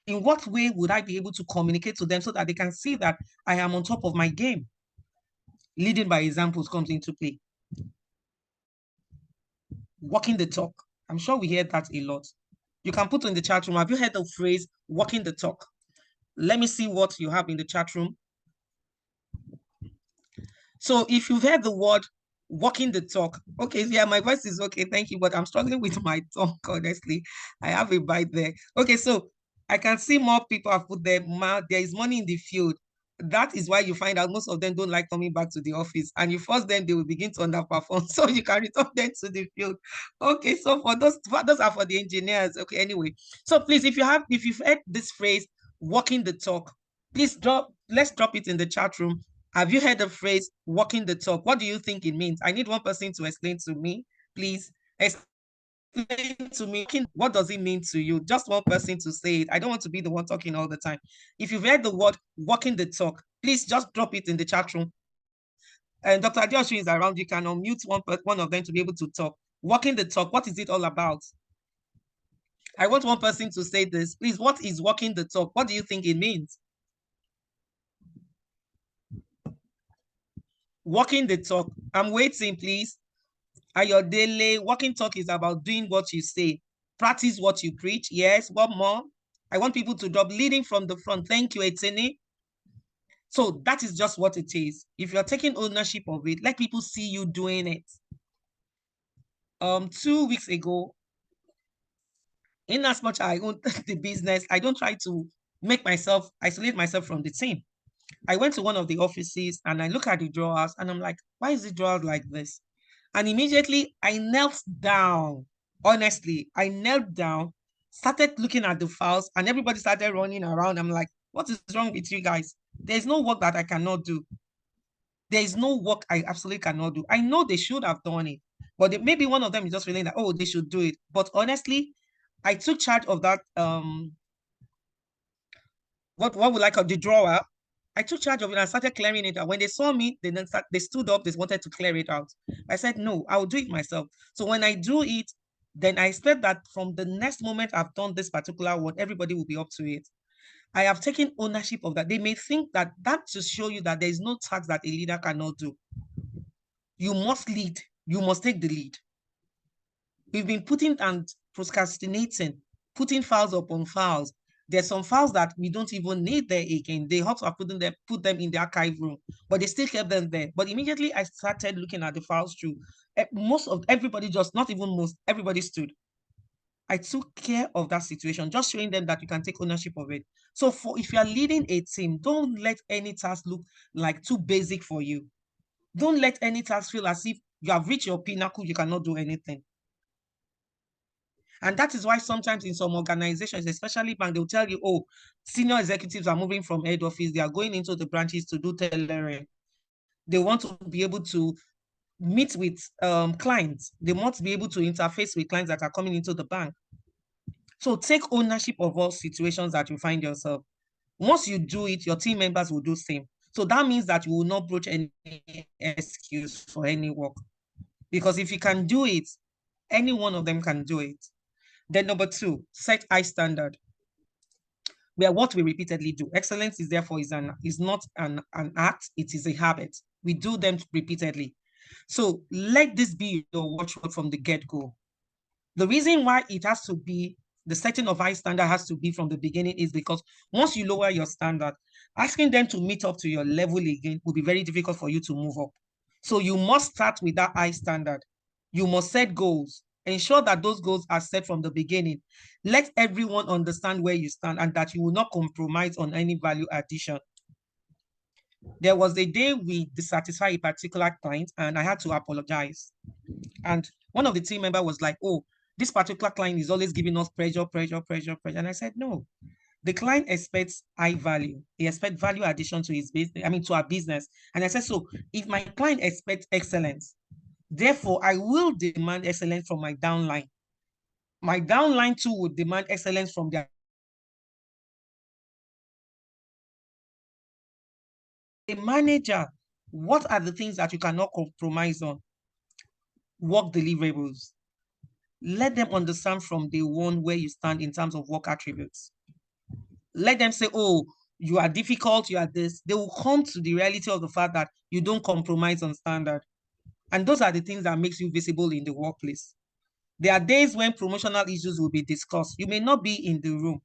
S2: In what way would I be able to communicate to them so that they can see that I am on top of my game? Leading by examples comes into play. Walking the talk. I'm sure we hear that a lot. You can put in the chat room, have you heard the phrase walking the talk? Let me see what you have in the chat room. So if you've heard the word walking the talk, okay, yeah, my voice is okay, thank you, but I'm struggling with my tongue, honestly. I have a bite there. Okay, so I can see more people have put their mouth, there is money in the field. That is why you find out most of them don't like coming back to the office, and you force them, they will begin to underperform, so you can return them to the field. Okay, so for those are for the engineers. Okay, anyway, so please, if you've heard this phrase, walking the talk, please let's drop it in the chat room. Have you heard the phrase walking the talk? What do you think it means? I need one person to explain to me, please. Explain to me, what does it mean to you? Just one person to say it. I don't want to be the one talking all the time. If you've heard the word walking the talk, please just drop it in the chat room. And Dr. Adeosun is around. You can unmute one of them to be able to talk. Walking the talk, what is it all about? I want one person to say this. Please, what is walking the talk? What do you think it means? Walking the talk. I'm waiting, please. Ayodele, walking talk is about doing what you say. Practice what you preach. Yes, what more? I want people to drop leading from the front. Thank you, Etene. So that is just what it is. If you're taking ownership of it, let people see you doing it. 2 weeks ago, in as much I own the business, I don't try to isolate myself from the team. I went to one of the offices and I look at the drawers and I'm like, why is the drawers like this? And immediately I knelt down. Honestly, I knelt down, started looking at the files, and everybody started running around. I'm like, what is wrong with you guys? There's no work that I cannot do. There is no work I absolutely cannot do. I know they should have done it, but maybe one of them is just feeling that, oh, they should do it. But honestly, I took charge of that. What would I call the drawer? I took charge of it and started clearing it out. When they saw me, they stood up, they wanted to clear it out. I said, no, I'll do it myself. So when I do it, then I expect that from the next moment I've done this particular work, everybody will be up to it. I have taken ownership of that. They may think that to show you that there is no task that a leader cannot do. You must lead. You must take the lead. We've been putting and procrastinating, putting files upon files. There's some files that we don't even need there again. They have to put them in the archive room, but they still kept them there. But immediately I started looking at the files through. Everybody not even most, everybody stood. I took care of that situation, just showing them that you can take ownership of it. So if you are leading a team, don't let any task look like too basic for you. Don't let any task feel as if you have reached your pinnacle, you cannot do anything. And that is why sometimes in some organizations, especially bank, they'll tell you, oh, senior executives are moving from head office. They are going into the branches to do tailoring. They want to be able to meet with clients. They want to be able to interface with clients that are coming into the bank. So take ownership of all situations that you find yourself. Once you do it, your team members will do the same. So that means that you will not broach any excuse for any work. Because if you can do it, any one of them can do it. Then number 2, set high standard. Where what we repeatedly do. Excellence is therefore is not an act, it is a habit. We do them repeatedly. So let this be your watchword from the get-go. The reason why it has to be, the setting of high standard has to be from the beginning is because once you lower your standard, asking them to meet up to your level again will be very difficult for you to move up. So you must start with that high standard. You must set goals. Ensure that those goals are set from the beginning. Let everyone understand where you stand and that you will not compromise on any value addition. There was a day we dissatisfied a particular client and I had to apologize. And one of the team members was like, oh, this particular client is always giving us pressure. And I said, no, the client expects high value. He expects value addition to his business, to our business. And I said, so if my client expects excellence, therefore I will demand excellence from my downline. My downline too would demand excellence from their manager. What are the things that you cannot compromise on? Work deliverables. Let them understand from day one where you stand in terms of work attributes. Let them say, oh, you are difficult, you are this. They will come to the reality of the fact that you don't compromise on standard. And those are the things that makes you visible in the workplace. There are days when promotional issues will be discussed. You may not be in the room.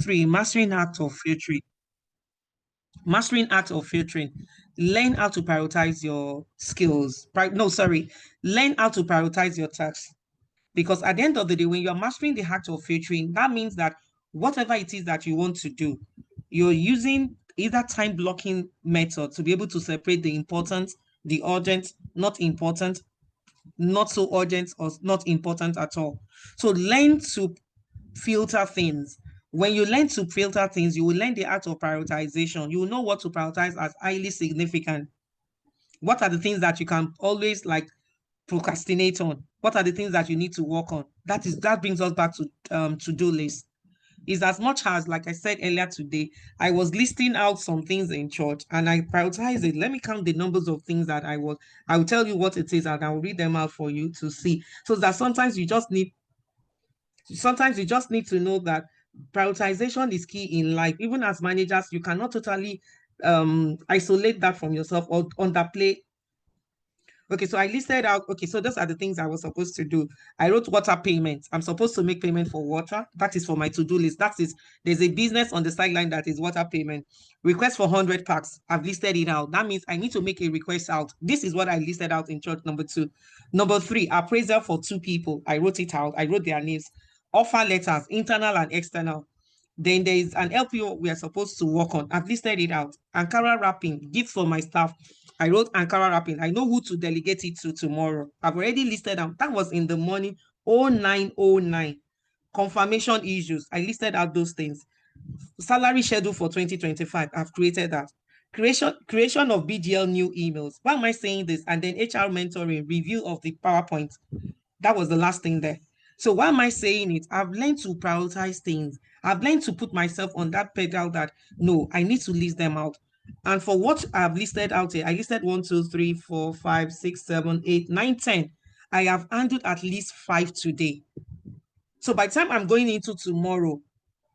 S2: 3, mastering act of filtering. Mastering act of filtering. Learn how to prioritize your skills. Learn how to prioritize your tasks. Because at the end of the day, when you're mastering the act of filtering, that means that whatever it is that you want to do, you're using either time blocking method to be able to separate the important, the urgent, not important, not so urgent, or not important at all. So learn to filter things. When you learn to filter things, you will learn the art of prioritization. You will know what to prioritize as highly significant. What are the things that you can always like procrastinate on? What are the things that you need to work on? That brings us back to to-do list. Is as much as, like I said earlier today, I was listing out some things in church and I prioritize it. Let me count the numbers of things that I will tell you what it is and I will read them out for you to see. So that sometimes you just need to know that prioritization is key in life. Even as managers, you cannot totally isolate that from yourself or underplay. Okay, so I listed out, okay, so those are the things I was supposed to do. I wrote water payment. I'm supposed to make payment for water. That is for my to-do list. There's a business on the sideline that is water payment. Request for 100 packs. I've listed it out. That means I need to make a request out. This is what I listed out in church, number 2. Number 3, appraisal for 2 people. I wrote it out. I wrote their names. Offer letters, internal and external. Then there is an LPO we are supposed to work on. I've listed it out. Ankara wrapping, gifts for my staff. I wrote Ankara wrapping. I know who to delegate it to tomorrow. I've already listed out. That was in the morning, 0909. Confirmation issues. I listed out those things. Salary schedule for 2025. I've created that. Creation of BGL new emails. Why am I saying this? And then HR mentoring, review of the PowerPoint. That was the last thing there. So why am I saying it? I've learned to prioritize things. I've learned to put myself on that pedal that, no, I need to list them out. And for what I've listed out here, I listed 1, 2, 3, 4, 5, 6, 7, 8, 9, 10. I have handled at least 5 today. So by the time I'm going into tomorrow,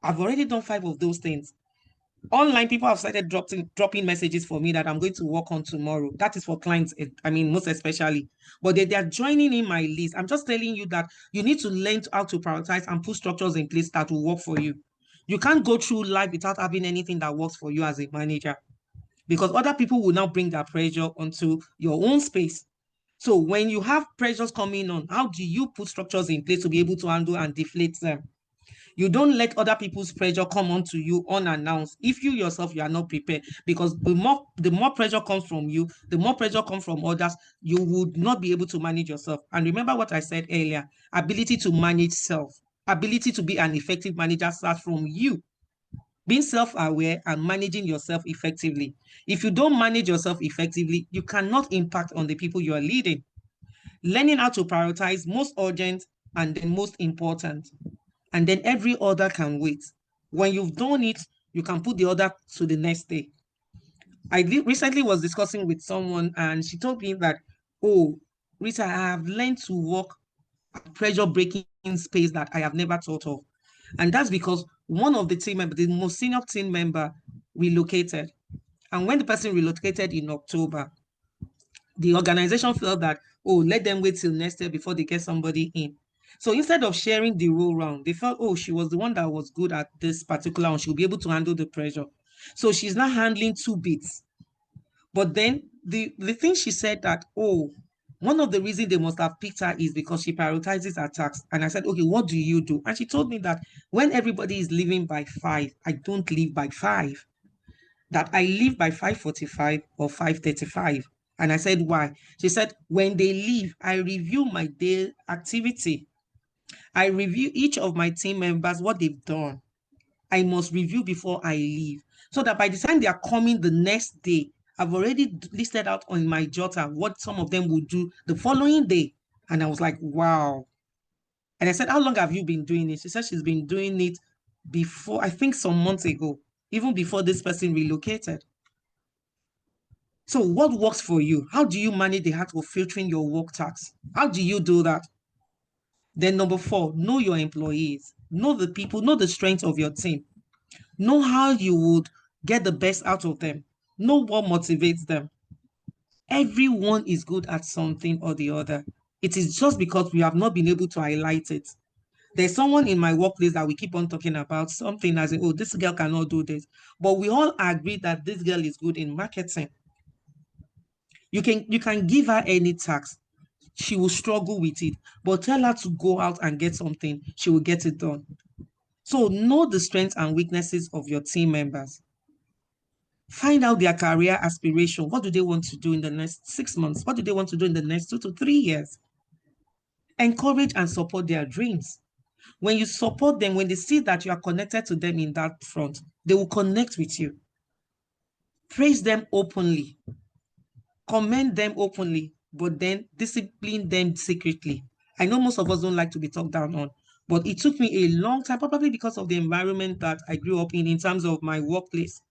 S2: I've already done 5 of those things. Online, people have started dropping messages for me that I'm going to work on tomorrow. That is for clients, I mean, most especially. But they are joining in my list. I'm just telling you that you need to learn how to prioritize and put structures in place that will work for you. You can't go through life without having anything that works for you as a manager, because other people will now bring that pressure onto your own space. So when you have pressures coming on, how do you put structures in place to be able to handle and deflate them? You don't let other people's pressure come onto you unannounced. If you yourself, you are not prepared, because the more pressure comes from you, the more pressure comes from others, you would not be able to manage yourself. And remember what I said earlier, ability to manage self, ability to be an effective manager starts from you being self-aware and managing yourself effectively. If you don't manage yourself effectively, you cannot impact on the people you are leading. Learning how to prioritize most urgent and then most important, and then every other can wait. When you've done it, you can put the other to the next day. I recently was discussing with someone and she told me that, oh, Rita, I have learned to work at pressure breaking space that I have never thought of. And that's because one of the team members, the most senior team member, relocated. And when the person relocated in October, the organization felt that, oh, let them wait till next year before they get somebody in. So instead of sharing the role round, they felt, oh, she was the one that was good at this particular one. She'll be able to handle the pressure. So she's not handling 2 bits. But then the thing she said that, oh, one of the reasons they must have picked her is because she prioritizes her tasks. And I said, okay, what do you do? And she told me that when everybody is leaving by 5, I don't leave by 5. That I leave by 5:45 or 5:35. And I said, why? She said, when they leave, I review my day activity. I review each of my team members, what they've done. I must review before I leave, so that by the time they are coming the next day, I've already listed out on my jotter what some of them will do the following day. And I was like, wow. And I said, how long have you been doing it? She said she's been doing it before, I think some months ago, even before this person relocated. So what works for you? How do you manage the act of filtering your work tasks? How do you do that? Then number 4, know your employees. Know the people, know the strength of your team. Know how you would get the best out of them. Know what motivates them. Everyone is good at something or the other. It is just because we have not been able to highlight it. There's someone in my workplace that we keep on talking about something as in, oh, this girl cannot do this. But we all agree that this girl is good in marketing. You can give her any task. She will struggle with it. But tell her to go out and get something, she will get it done. So know the strengths and weaknesses of your team members. Find out their career aspiration. What do they want to do in the next 6 months? What do they want to do in the next 2 to 3 years? Encourage and support their dreams. When you support them, when they see that you are connected to them in that front, they will connect with you. Praise them openly. Commend them openly, but then discipline them secretly. I know most of us don't like to be talked down on, but it took me a long time, probably because of the environment that I grew up in terms of my workplace.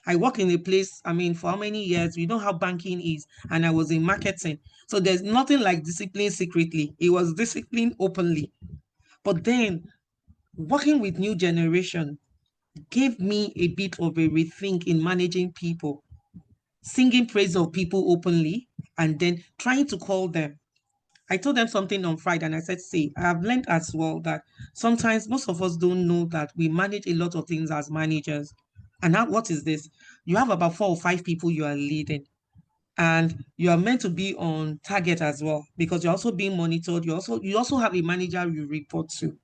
S2: I work in a place, I mean, for how many years? We know how banking is, and I was in marketing. So there's nothing like discipline secretly. It was discipline openly. But then working with new generation gave me a bit of a rethink in managing people, singing praise of people openly, and then trying to call them. I told them something on Friday and I said, see, I've learned as well that sometimes most of us don't know that we manage a lot of things as managers. And now what is this? You have about 4 or 5 people you are leading. And you are meant to be on target as well because you're also being monitored. You also have a manager you report to.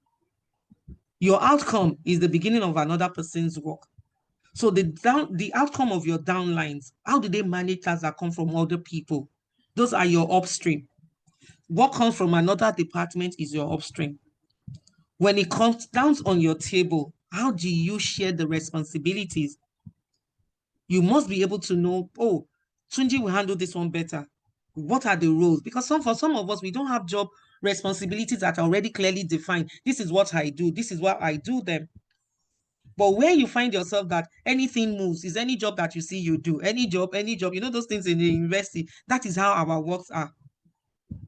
S2: Your outcome is the beginning of another person's work. So the outcome of your downlines, how do they manage tasks that come from other people? Those are your upstream. What comes from another department is your upstream. When it comes down on your table, how do you share the responsibilities? You must be able to know, oh, Tunji will handle this one better. What are the roles? Because for some of us, we don't have job responsibilities that are already clearly defined. This is what I do. This is what I do them. But where you find yourself that anything moves is any job that you see you do, any job, you know, those things in the university, that is how our works are.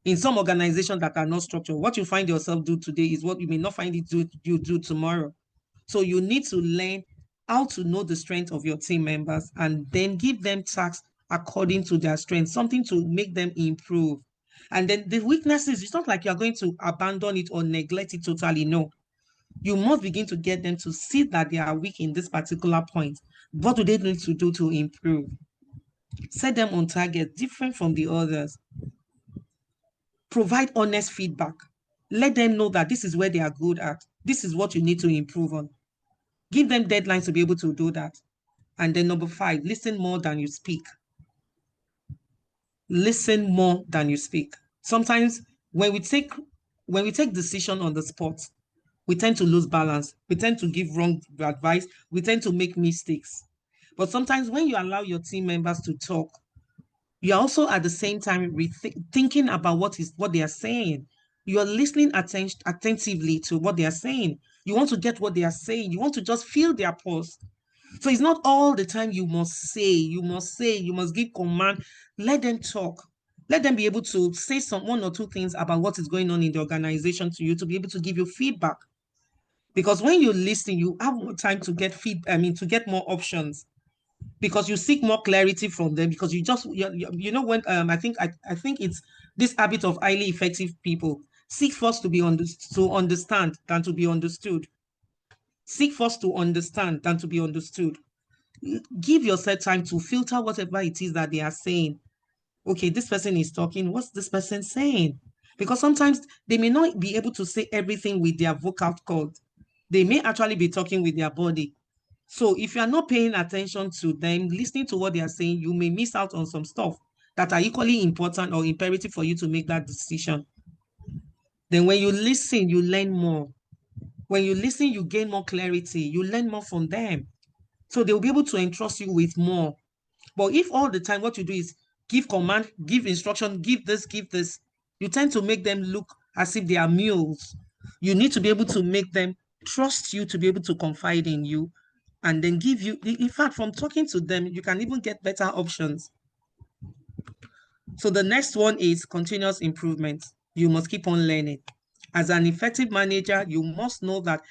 S2: In some organizations that are not structured, what you find yourself do today is what you may not find you do tomorrow. So you need to learn how to know the strength of your team members and then give them tasks according to their strength, something to make them improve. And then the weaknesses, it's not like you're going to abandon it or neglect it totally. No, you must begin to get them to see that they are weak in this particular point. What do they need to do to improve? Set them on target, different from the others. Provide honest feedback. Let them know that this is where they are good at. This is what you need to improve on. Give them deadlines to be able to do that. And then number 5, listen more than you speak. Listen more than you speak. Sometimes when we take decision on the spot, we tend to lose balance. We tend to give wrong advice. We tend to make mistakes. But sometimes when you allow your team members to talk, you're also at the same time thinking about what they are saying. You're listening attentively to what they are saying. You want to get what they are saying. You want to just feel their pulse. So it's not all the time you must say, you must give command. Let them talk. Let them be able to say one or two things about what is going on in the organization to you to be able to give you feedback. Because when you listen, you have more time to get to get more options. Because you seek more clarity from them. Because you know when I think it's this habit of highly effective people seek first to understand than to be understood. Seek first to understand than to be understood. Give yourself time to filter whatever it is that they are saying. Okay, this person is talking. What's this person saying? Because sometimes they may not be able to say everything with their vocal cord. They may actually be talking with their body. So if you are not paying attention to them, listening to what they are saying, you may miss out on some stuff that are equally important or imperative for you to make that decision. Then when you listen, you learn more. When you listen, you gain more clarity. You learn more from them. So they'll be able to entrust you with more. But if all the time what you do is give command, give instruction, give this, you tend to make them look as if they are mules. You need to be able to make them trust you, to be able to confide in you, and then give you, in fact, from talking to them, you can even get better options. So the next one is continuous improvement. You must keep on learning. As an effective manager, you must know that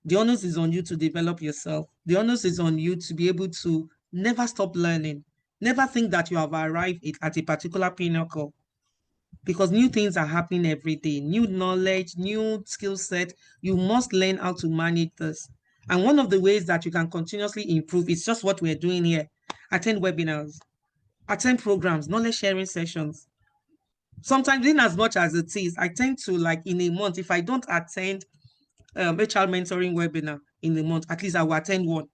S2: the onus is on you to develop yourself. The onus is on you to be able to never stop learning. Never think that you have arrived at a particular pinnacle. because new things are happening every day, new knowledge, new skill set. You must learn how to manage this. And one of the ways that you can continuously improve is just what we're doing here. Attend webinars, attend programs, knowledge sharing sessions. Sometimes, in as much as it is, I tend to, like, in a month, if I don't attend HR mentoring webinar in a month, at least I will attend one.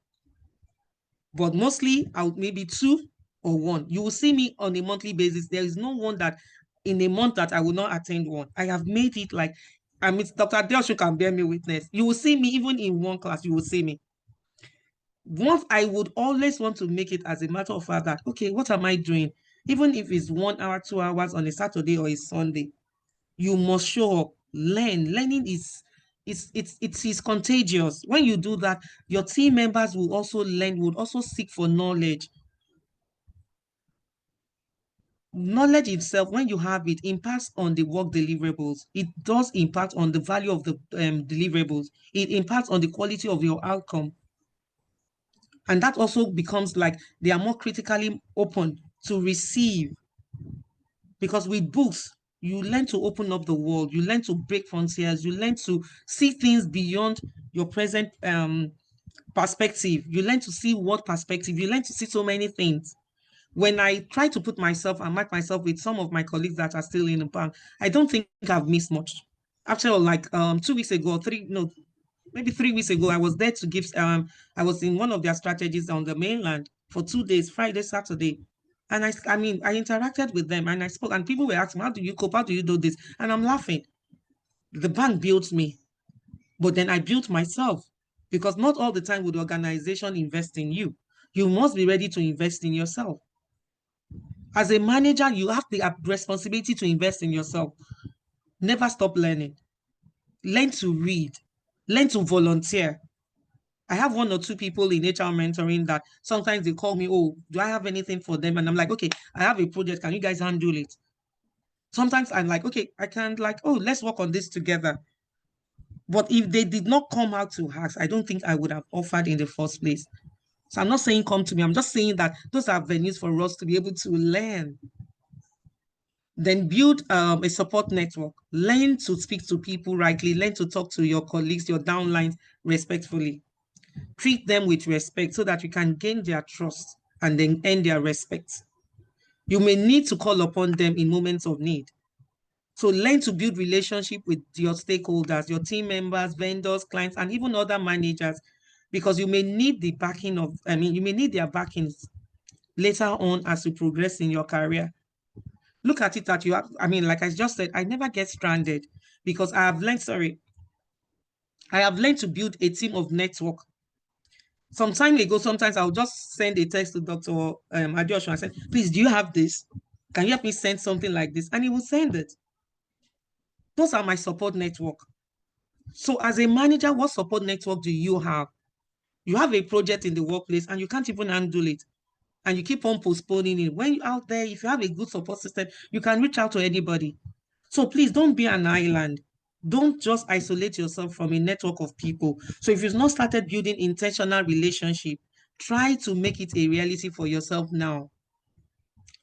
S2: But mostly, I would maybe 2 or 1. You will see me on a monthly basis. There is no one that in a month that I will not attend one. I have made it like, I mean, Dr. Delsu can bear me witness. You will see me even in one class, you will see me. Once I would always want to make it as a matter of fact that, okay, what am I doing? Even if it's 1 hour, 2 hours on a Saturday or a Sunday, you must show up, learn. Learning is contagious. When you do that, your team members will also learn, will also seek for knowledge. Knowledge itself, when you have it, impacts on the work deliverables. It does impact on the value of the deliverables. It impacts on the quality of your outcome. And that also becomes like they are more critically open to receive. Because with books, you learn to open up the world, you learn to break frontiers, you learn to see things beyond your present perspective. You learn to see what perspective, you learn to see so many things. When I try to put myself and mark myself with some of my colleagues that are still in the bank, I don't think I've missed much. After all, like 2 weeks ago, maybe 3 weeks ago, I was there to give, I was in one of their strategies on the mainland for 2 days, Friday, Saturday. And I mean, I interacted with them and I spoke, and people were asking, how do you cope? How do you do this? And I'm laughing. The bank built me, but then I built myself, because not all the time would the organization invest in you. You must be ready to invest in yourself. As a manager, you have the responsibility to invest in yourself. Never stop learning. Learn to read. Learn to volunteer. I have 1 or 2 people in HR mentoring that sometimes they call me, oh, do I have anything for them? And I'm like, okay, I have a project. Can you guys handle it? Sometimes I'm like, okay, I can, like, oh, let's work on this together. But if they did not come out to ask, I don't think I would have offered in the first place. So I'm not saying come to me. I'm just saying that those are venues for us to be able to learn. Then build a support network. Learn to speak to people rightly. Learn to talk to your colleagues, your downlines respectfully. Treat them with respect so that you can gain their trust and then earn their respect. You may need to call upon them in moments of need. So learn to build relationship with your stakeholders, your team members, vendors, clients, and even other managers, because you may need the backing of, you may need their backings later on as you progress in your career. Look at it that you have, like I just said, I never get stranded because I have learned to build a team of network. Some time ago, sometimes I'll just send a text to Dr. Adeosun and say, please, do you have this? Can you help me send something like this? And he will send it. Those are my support network. So as a manager, what support network do you have? You have a project in the workplace and you can't even handle it, and you keep on postponing it. When you're out there, if you have a good support system, you can reach out to anybody. So please don't be an island. Don't just isolate yourself from a network of people. So if you've not started building intentional relationship, try to make it a reality for yourself now.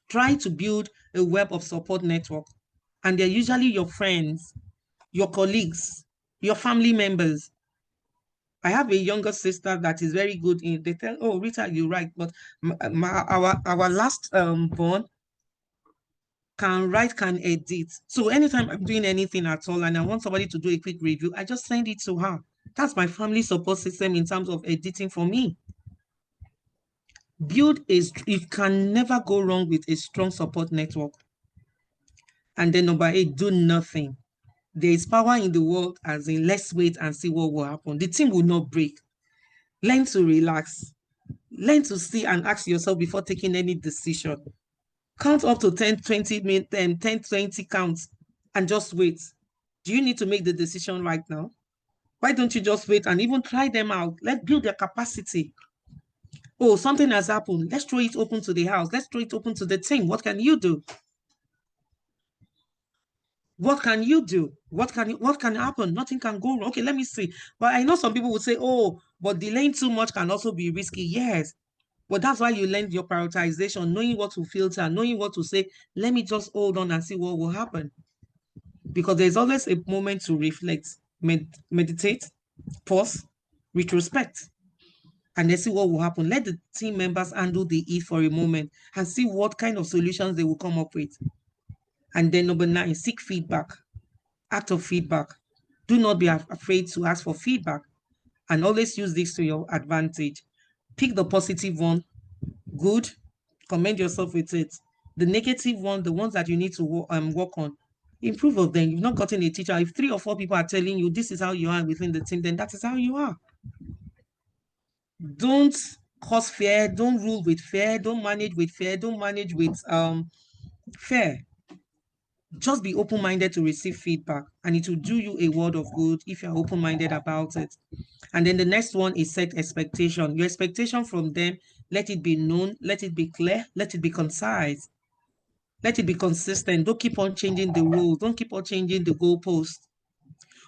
S2: Try to build a web of support network. And they're usually your friends, your colleagues, your family members. I have a younger sister that is very good in, they tell, oh, Rita, you're right, but our last born can write, can edit. So anytime I'm doing anything at all and I want somebody to do a quick review, I just send it to her. That's my family support system in terms of editing for me. You can never go wrong with a strong support network. And then number 8, do nothing. There is power in the world, as in let's wait and see what will happen. The team will not break. Learn to relax. Learn to see and ask yourself before taking any decision. Count up to 10, 20 minutes, 10, 20 counts and just wait. Do you need to make the decision right now? Why don't you just wait and even try them out? Let's build their capacity. Oh, something has happened. Let's throw it open to the house. Let's throw it open to the team. What can you do? What can you do? What can happen? Nothing can go wrong. Okay, let me see. But I know some people would say, oh, but delaying too much can also be risky. Yes. But that's why you learn your prioritization, knowing what to filter, knowing what to say. Let me just hold on and see what will happen. Because there's always a moment to reflect, meditate, pause, retrospect, and then see what will happen. Let the team members handle the it for a moment and see what kind of solutions they will come up with. And then number 9, seek feedback. Act of feedback. Do not be afraid to ask for feedback, and always use this to your advantage. Pick the positive one, good, commend yourself with it. The negative one, the ones that you need to work on, improve of them. You've not gotten a teacher. If 3 or 4 people are telling you this is how you are within the team, then that is how you are. Don't cause fear. Don't rule with fear. Don't manage with fear. Don't manage with fear. Just be open-minded to receive feedback, and it will do you a world of good if you're open-minded about it. And then the next one is set expectation. Your expectation from them, let it be known, let it be clear, let it be concise, let it be consistent. Don't keep on changing the rules. Don't keep on changing the goalposts.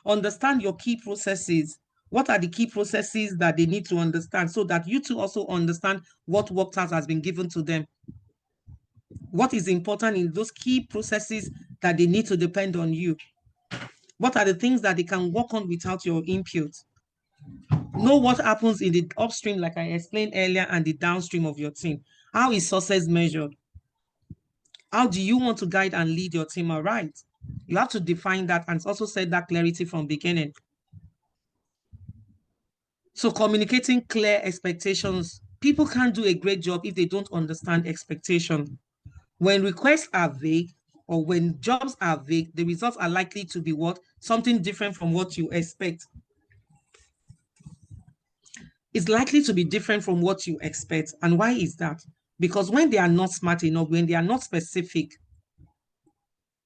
S2: Understand your key processes. What are the key processes that they need to understand so that you too also understand what work task has been given to them? What is important in those key processes that they need to depend on you? What are the things that they can work on without your input? Know what happens in the upstream, like I explained earlier, and the downstream of your team. How is success measured? How do you want to guide and lead your team aright? You have to define that and also set that clarity from beginning. So communicating clear expectations. People can't do a great job if they don't understand expectation. When requests are vague or when jobs are vague, the results are likely to be what? Something different from what you expect. It's likely to be different from what you expect. And why is that? Because when they are not smart enough, when they are not specific,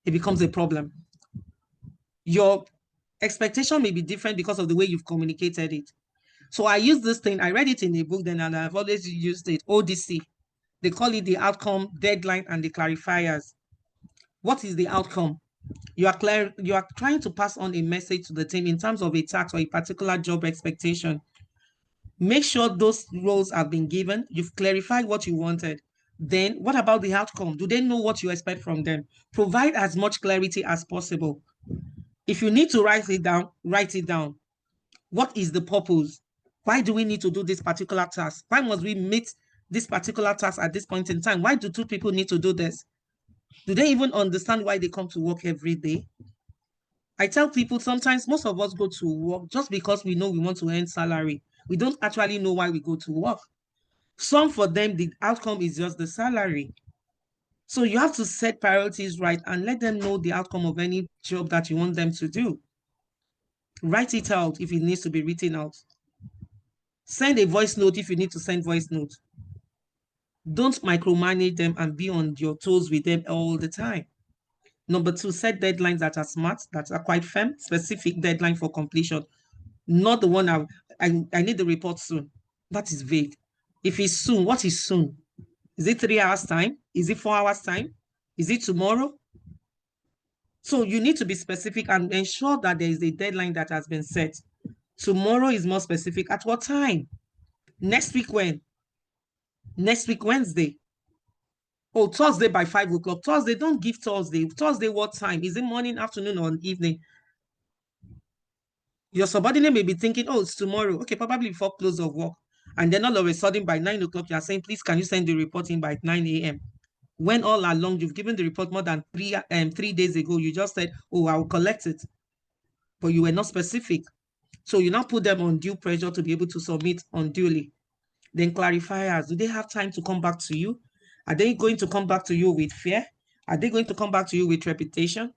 S2: it becomes a problem. Your expectation may be different because of the way you've communicated it. So I use this thing, I read it in a book then, and I've always used it, ODC. They call it the outcome, deadline, and the clarifiers. What is the outcome? You are trying to pass on a message to the team in terms of a task or a particular job expectation. Make sure those roles have been given. You've clarified what you wanted. Then what about the outcome? Do they know what you expect from them? Provide as much clarity as possible. If you need to write it down, write it down. What is the purpose? Why do we need to do this particular task? Why must we meet this particular task at this point in time? Why do 2 people need to do this? Do they even understand why they come to work every day? I tell people sometimes most of us go to work just because we know we want to earn salary. We don't actually know why we go to work. Some for them, the outcome is just the salary. So you have to set priorities right and let them know the outcome of any job that you want them to do. Write it out if it needs to be written out. Send a voice note if you need to send voice note. Don't micromanage them and be on your toes with them all the time. Number 2, set deadlines that are smart, that are quite firm, specific deadline for completion. Not the one I need the report soon. That is vague. If it's soon, what is soon? Is it 3 hours time? Is it 4 hours time? Is it tomorrow? So you need to be specific and ensure that there is a deadline that has been set. Tomorrow is more specific. At what time? Next week when? Next week Wednesday. Oh, Thursday by 5 o'clock. Thursday, don't give Thursday. Thursday, what time? Is it morning, afternoon, or evening? Your subordinate may be thinking, oh, it's tomorrow. Okay, probably before close of work. And then all of a sudden by 9 o'clock, you are saying, please, can you send the report in by 9 a.m.? When all along you've given the report more than 3 days ago, you just said, oh, I will collect it. But you were not specific. So you now put them on due pressure to be able to submit unduly. Then clarifiers, do they have time to come back to you? Are they going to come back to you with fear? Are they going to come back to you with reputation?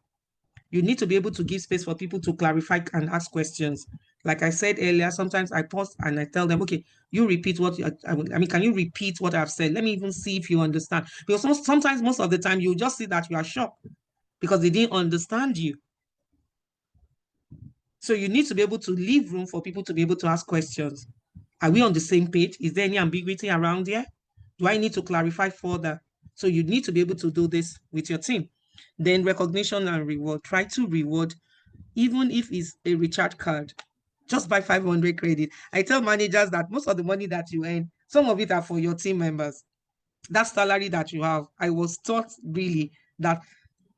S2: You need to be able to give space for people to clarify and ask questions. Like I said earlier, sometimes I pause and I tell them, okay, you repeat what can you repeat what I've said? Let me even see if you understand. Because sometimes, most of the time, you just see that you are shocked because they didn't understand you. So you need to be able to leave room for people to be able to ask questions. Are we on the same page? Is there any ambiguity around here? Do I need to clarify further? So you need to be able to do this with your team. Then recognition and reward. Try to reward, even if it's a recharge card. Just buy 500 credit. I tell managers that most of the money that you earn, some of it are for your team members. That salary that you have, I was taught really that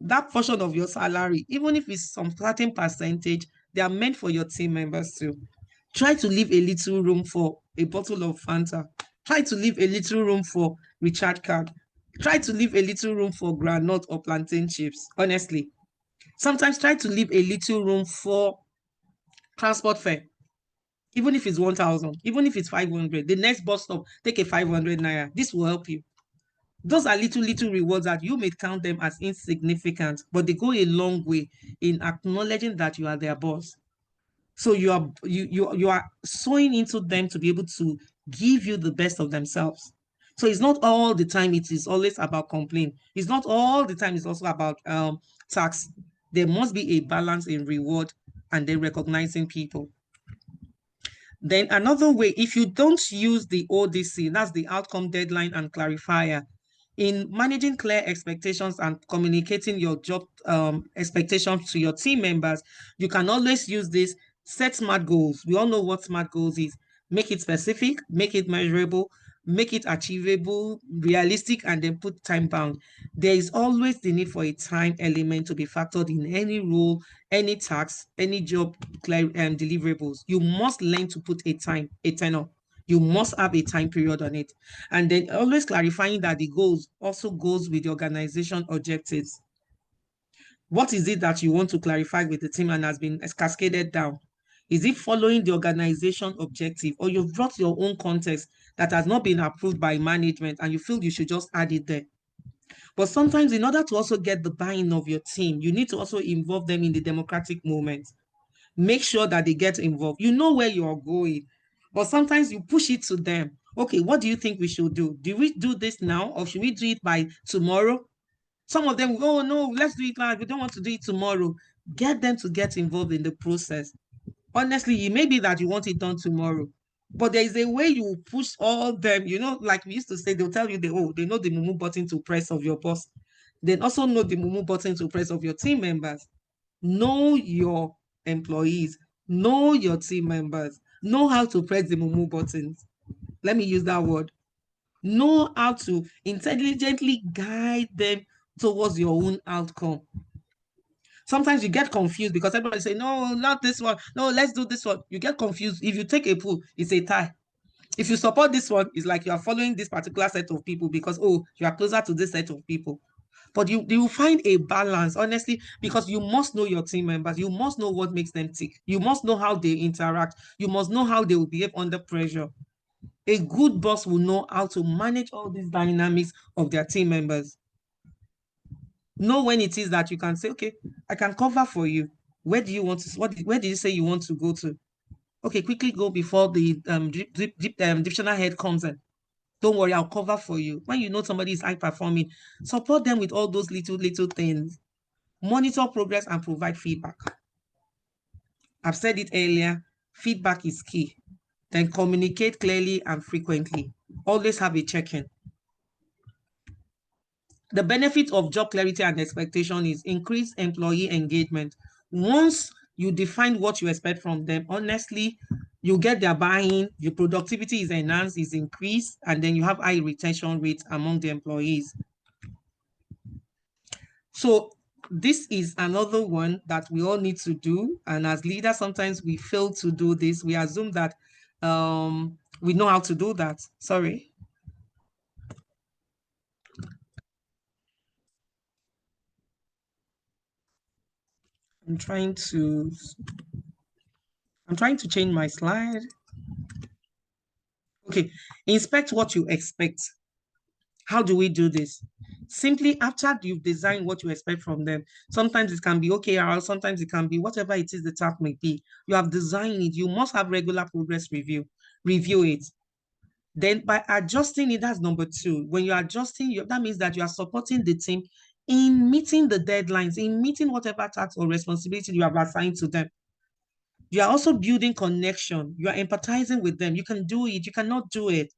S2: that portion of your salary, even if it's some certain percentage, they are meant for your team members too. Try to leave a little room for a bottle of Fanta. Try to leave a little room for recharge card. Try to leave a little room for granite or plantain chips. Honestly, sometimes try to leave a little room for transport fare. Even if it's 1,000, even if it's 500, the next bus stop, take a 500 naira. This will help you. Those are little rewards that you may count them as insignificant, but they go a long way in acknowledging that you are their boss. So you are sowing into them to be able to give you the best of themselves. So it's not all the time it is always about complaint. It's not all the time it's also about tax. There must be a balance in reward and then recognizing people. Then another way, if you don't use the ODC, that's the outcome deadline and clarifier, in managing clear expectations and communicating your job expectations to your team members, you can always use this, set SMART goals. We all know what SMART goals is. Make it specific, make it measurable, make it achievable, realistic, and then put time bound. There is always the need for a time element to be factored in any role, any task, any job deliverables. You must learn to put a time, a tenor. You must have a time period on it. And then always clarifying that the goals also goes with the organization objectives. What is it that you want to clarify with the team and has been cascaded down? Is it following the organization objective, or you've brought your own context that has not been approved by management and you feel you should just add it there? But sometimes in order to also get the buy-in of your team, you need to also involve them in the democratic moment. Make sure that they get involved. You know where you're going, but sometimes you push it to them. Okay, what do you think we should do? Do we do this now, or should we do it by tomorrow? Some of them, oh no, let's do it now. We don't want to do it tomorrow. Get them to get involved in the process. Honestly, it may be that you want it done tomorrow, but there is a way you push all them. You know, like we used to say, they'll tell you they know the mumu button to press of your boss. They also know the mumu button to press of your team members. Know your employees, know your team members, know how to press the mumu buttons. Let me use that word. Know how to intelligently guide them towards your own outcome. Sometimes you get confused because everybody say, no, not this one. No, let's do this one. You get confused. If you take a pool, it's a tie. If you support this one, it's like you are following this particular set of people because, oh, you are closer to this set of people. But you will find a balance, honestly, because you must know your team members. You must know what makes them tick. You must know how they interact. You must know how they will behave under pressure. A good boss will know how to manage all these dynamics of their team members. Know when it is that you can say, okay, I can cover for you. Where do you want to, where did you say you want to go to? Okay, quickly go before the divisional head comes in. Don't worry, I'll cover for you. When you know somebody is high performing, support them with all those little things. Monitor progress and provide feedback. I've said it earlier, feedback is key. Then communicate clearly and frequently. Always have a check-in. The benefit of job clarity and expectation is increased employee engagement. Once you define what you expect from them, honestly, you get their buy-in, your productivity is enhanced, is increased, and then you have high retention rates among the employees. So this is another one that we all need to do. And as leaders, sometimes we fail to do this. We assume that we know how to do that. Sorry. I'm trying to change my slide. Okay, inspect what you expect. How do we do this? Simply after you've designed what you expect from them, sometimes it can be OKR, sometimes it can be whatever it is the task may be. You have designed it. You must have regular progress review. Review it. Then by adjusting it, that's number two. When you're adjusting, that means that you are supporting the team in meeting the deadlines, in meeting whatever task or responsibility you have assigned to them. You are also building connection. You are empathizing with them. You can do it. You cannot do it.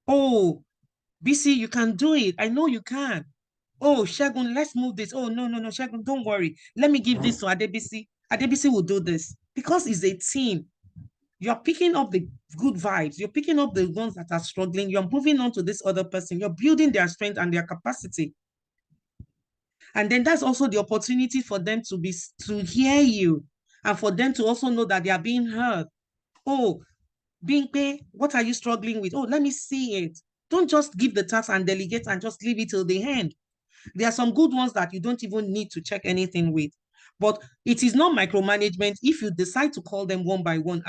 S2: Oh, BC, you can do it. I know you can. Oh, Shagun, let's move this. Oh, no, Shagun, don't worry. Let me give this to Adebisi. Adebisi will do this because it's a team. You're picking up the good vibes. You're picking up the ones that are struggling. You're moving on to this other person. You're building their strength and their capacity. And then that's also the opportunity for them to hear you and for them to also know that they are being heard. Oh, Bimpe, what are you struggling with? Oh, let me see it. Don't just give the task and delegate and just leave it till the end. There are some good ones that you don't even need to check anything with. But it is not micromanagement if you decide to call them one by one.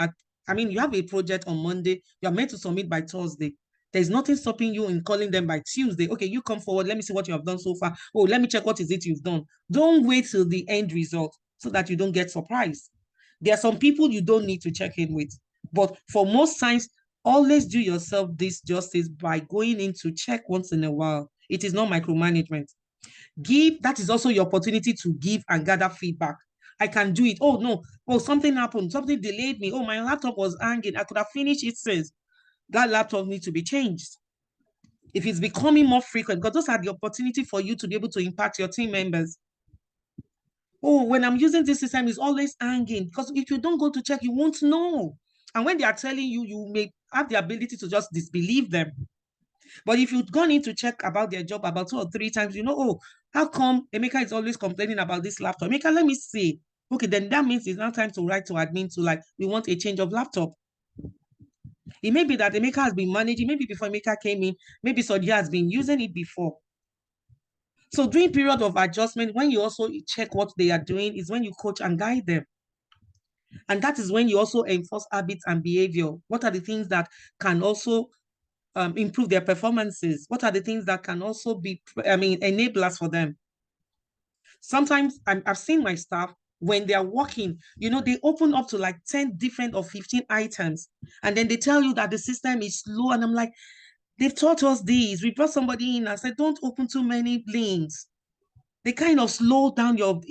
S2: You have a project on Monday, you're meant to submit by Thursday. There's nothing stopping you in calling them by Tuesday. Okay, you come forward. Let me see what you have done so far. Oh, let me check what is it you've done. Don't wait till the end result so that you don't get surprised. There are some people you don't need to check in with. But for most times, always do yourself this justice by going in to check once in a while. It is not micromanagement. That is also your opportunity to give and gather feedback. I can do it. Oh, no. Oh, something happened. Something delayed me. Oh, my laptop was hanging. I could have finished it since. That laptop needs to be changed. If it's becoming more frequent, because those are the opportunity for you to be able to impact your team members. Oh, when I'm using this system, it's always hanging. Because if you don't go to check, you won't know. And when they are telling you, you may have the ability to just disbelieve them. But if you've gone in to check about their job about 2 or 3 times, oh, how come Emeka is always complaining about this laptop? Emeka, let me see. Okay, then that means it's now time to write to admin to we want a change of laptop. It may be that Emeka has been managing, maybe before Emeka came in, maybe Sodia has been using it before. So during period of adjustment, when you also check what they are doing, is when you coach and guide them. And that is when you also enforce habits and behavior. What are the things that can also improve their performances? What are the things that can also be, enablers for them? Sometimes I've seen my staff, when they are working, they open up to 10 different or 15 items. And then they tell you that the system is slow. And I'm like, they've taught us this. We brought somebody in and said, don't open too many links. They kind of slow down your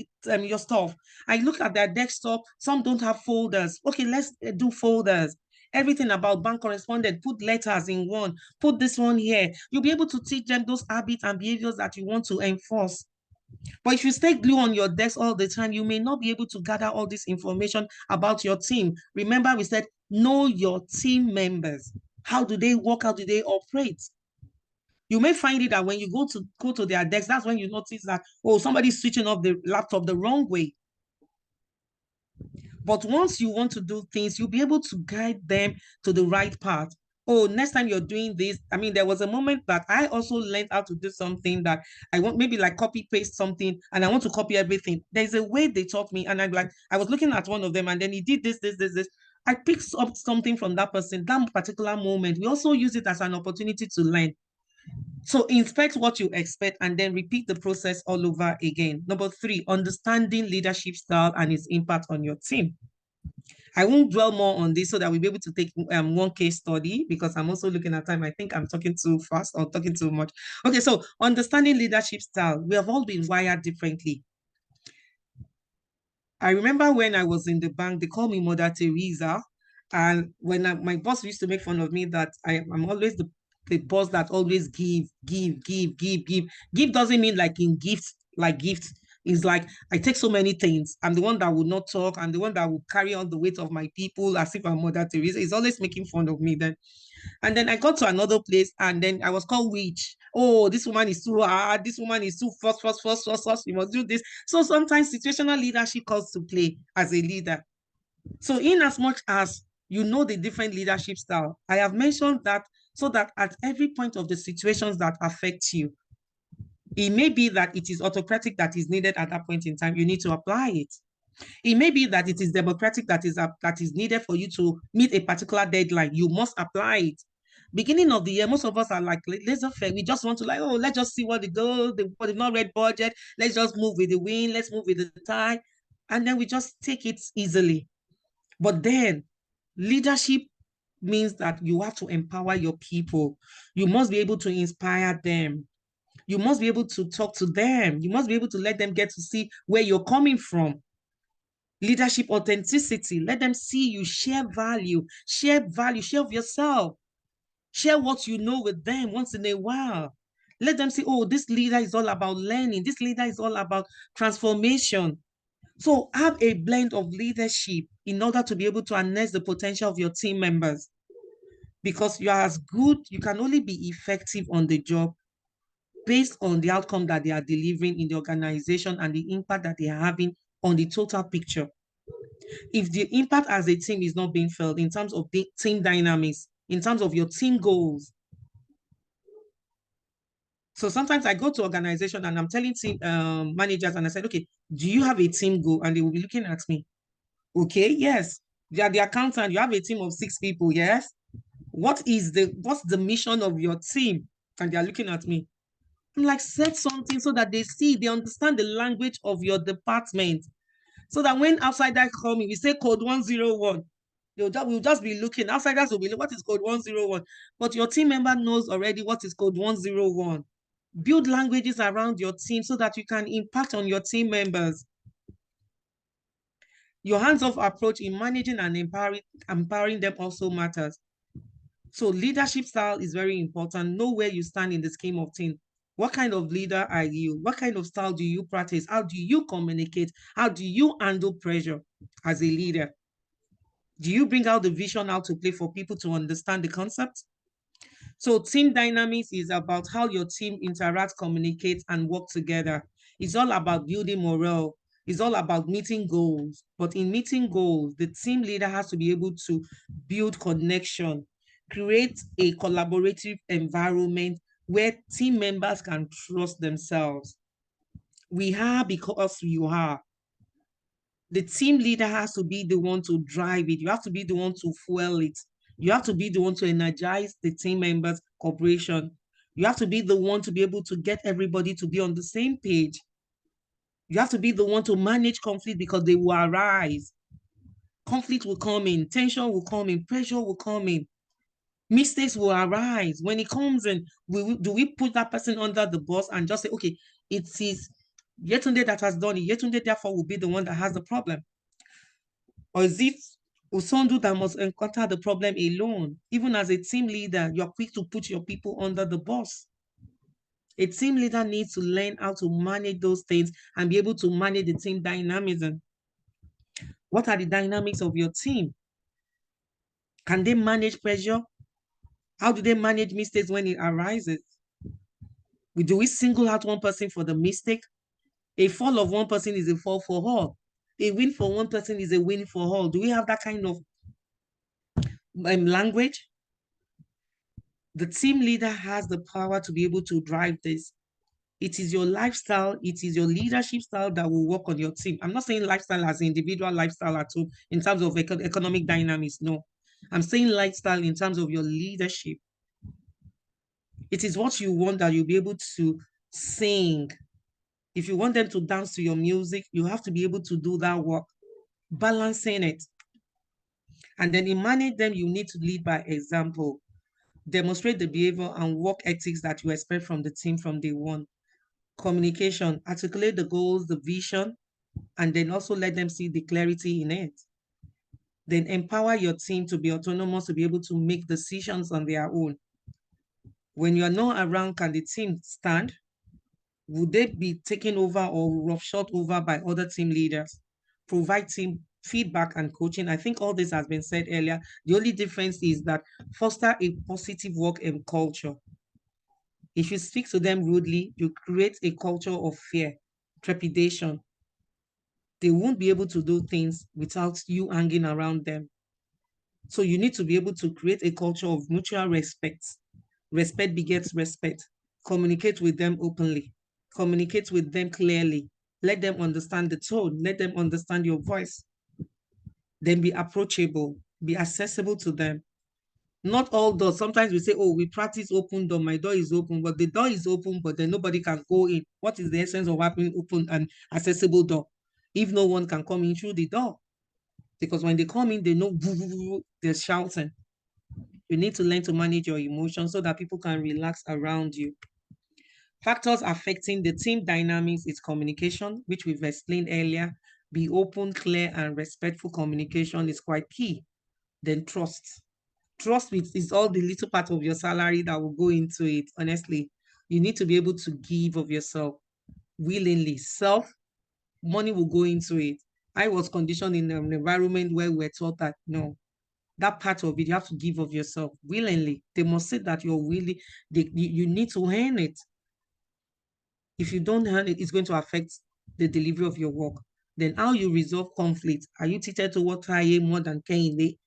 S2: stuff. I look at their desktop. Some don't have folders. Okay, let's do folders. Everything about bank correspondent, put letters in one, put this one here. You'll be able to teach them those habits and behaviors that you want to enforce. But if you stay glued on your desk all the time, you may not be able to gather all this information about your team. Remember, we said, know your team members. How do they work? How do they operate? You may find it that when you go to their desk, that's when you notice that, oh, somebody's switching off the laptop the wrong way. But once you want to do things, you'll be able to guide them to the right path. Oh, next time you're doing this, there was a moment that I also learned how to do something that I want, maybe copy paste something, and I want to copy everything. There's a way they taught me, and I was looking at one of them, and then he did this. I picked up something from that person, that particular moment. We also use it as an opportunity to learn. So inspect what you expect and then repeat the process all over again. Number 3, understanding leadership style and its impact on your team. I won't dwell more on this so that we'll be able to take one case study, because I'm also looking at time. I think I'm talking too fast or talking too much. Okay, so understanding leadership style. We have all been wired differently. I remember when I was in the bank, they called me Mother Teresa. And when my boss used to make fun of me that I'm always the boss that always give. Give doesn't mean in gifts, gifts. It's I take so many things. I'm the one that would not talk. I'm the one that will carry on the weight of my people as if I'm Mother Teresa. He's always making fun of me then. And then I got to another place and then I was called witch. Oh, this woman is too hard. This woman is too first. You must do this. So sometimes situational leadership comes to play as a leader. So in as much as you know the different leadership style, I have mentioned that so that at every point of the situations that affect you, it may be that it is autocratic that is needed at that point in time. You need to apply it. It may be that it is democratic that is needed for you to meet a particular deadline. You must apply it. Beginning of the year, most of us are laissez-faire. We just want to oh, let's just see what they go. They've not read budget. Let's just move with the wind. Let's move with the tide. And then we just take it easily. But then leadership means that you have to empower your people. You must be able to inspire them. You must be able to talk to them. You must be able to let them get to see where you're coming from. Leadership authenticity. Let them see you share value, share of yourself. Share what you know with them once in a while. Let them see, oh, this leader is all about learning. This leader is all about transformation. So have a blend of leadership in order to be able to harness the potential of your team members. Because you are as good, you can only be effective on the job based on the outcome that they are delivering in the organization and the impact that they are having on the total picture. If the impact as a team is not being felt in terms of the team dynamics, in terms of your team goals. So sometimes I go to organization and I'm telling team managers and I said, okay, do you have a team goal? And they will be looking at me. Okay, yes. You are the accountant. You have a team of 6 people. Yes. What's the mission of your team? And they are looking at me. I'm like, set something so that they understand the language of your department. So that when outsiders come in, we say code 101. We'll just be looking. Outsiders will be looking, what is code 101? But your team member knows already what is code 101. Build languages around your team so that you can impact on your team members. Your hands-off approach in managing and empowering them also matters. So leadership style is very important. Know where you stand in the scheme of things. What kind of leader are you? What kind of style do you practice? How do you communicate? How do you handle pressure as a leader? Do you bring out the vision out to play for people to understand the concept? So team dynamics is about how your team interacts, communicates, and work together. It's all about building morale. It's all about meeting goals. But in meeting goals, the team leader has to be able to build connection, create a collaborative environment where team members can trust themselves. We are because you are. The team leader has to be the one to drive it. You have to be the one to fuel it. You have to be the one to energize the team members' cooperation. You have to be the one to be able to get everybody to be on the same page. You have to be the one to manage conflict because they will arise. Conflict will come in, tension will come in, pressure will come in. Mistakes will arise. When it comes in, do we put that person under the bus and just say, okay, it is Yetunde that has done it. Yetunde therefore will be the one that has the problem. Or is it Usondu that must encounter the problem alone? Even as a team leader, you're quick to put your people under the bus. A team leader needs to learn how to manage those things and be able to manage the team dynamism. What are the dynamics of your team? Can they manage pressure? How do they manage mistakes when it arises? Do we single out one person for the mistake? A fall of one person is a fall for all. A win for one person is a win for all. Do we have that kind of language? The team leader has the power to be able to drive this. It is your lifestyle, it is your leadership style that will work on your team. I'm not saying lifestyle as individual lifestyle at all in terms of economic dynamics. No, I'm saying lifestyle in terms of your leadership. It is what you want that you'll be able to sing. If you want them to dance to your music, you have to be able to do that work, balancing it. And then in manage them, you need to lead by example. Demonstrate the behavior and work ethics that you expect from the team from day one. Communication, articulate the goals, the vision, and then also let them see the clarity in it. Then empower your team to be autonomous, to be able to make decisions on their own. When you are not around, can the team stand? Would they be taken over or roughshod over by other team leaders? Provide team feedback and coaching. I think all this has been said earlier. The only difference is that foster a positive work and culture. If you speak to them rudely, you create a culture of fear, trepidation. They won't be able to do things without you hanging around them. So you need to be able to create a culture of mutual respect. Respect begets respect. Communicate with them openly. Communicate with them clearly. Let them understand the tone. Let them understand your voice. Then be approachable. Be accessible to them. Not all doors. Sometimes we say, oh, we practice open door. My door is open, but the door is open, but then nobody can go in. What is the essence of having open and accessible door if no one can come in through the door? Because when they come in, they know they're shouting. You need to learn to manage your emotions so that people can relax around you. Factors affecting the team dynamics is communication, which we've explained earlier. Be open, clear, and respectful communication is quite key. Then trust. Trust is all the little part of your salary that will go into it. Honestly, you need to be able to give of yourself willingly. Money will go into it. I was conditioned in an environment where we're taught that no, that part of it, you have to give of yourself willingly. They must say that you're willing, you need to earn it. If you don't earn it, it's going to affect the delivery of your work. Then how you resolve conflict? Are you teaching to work more than Kehinde?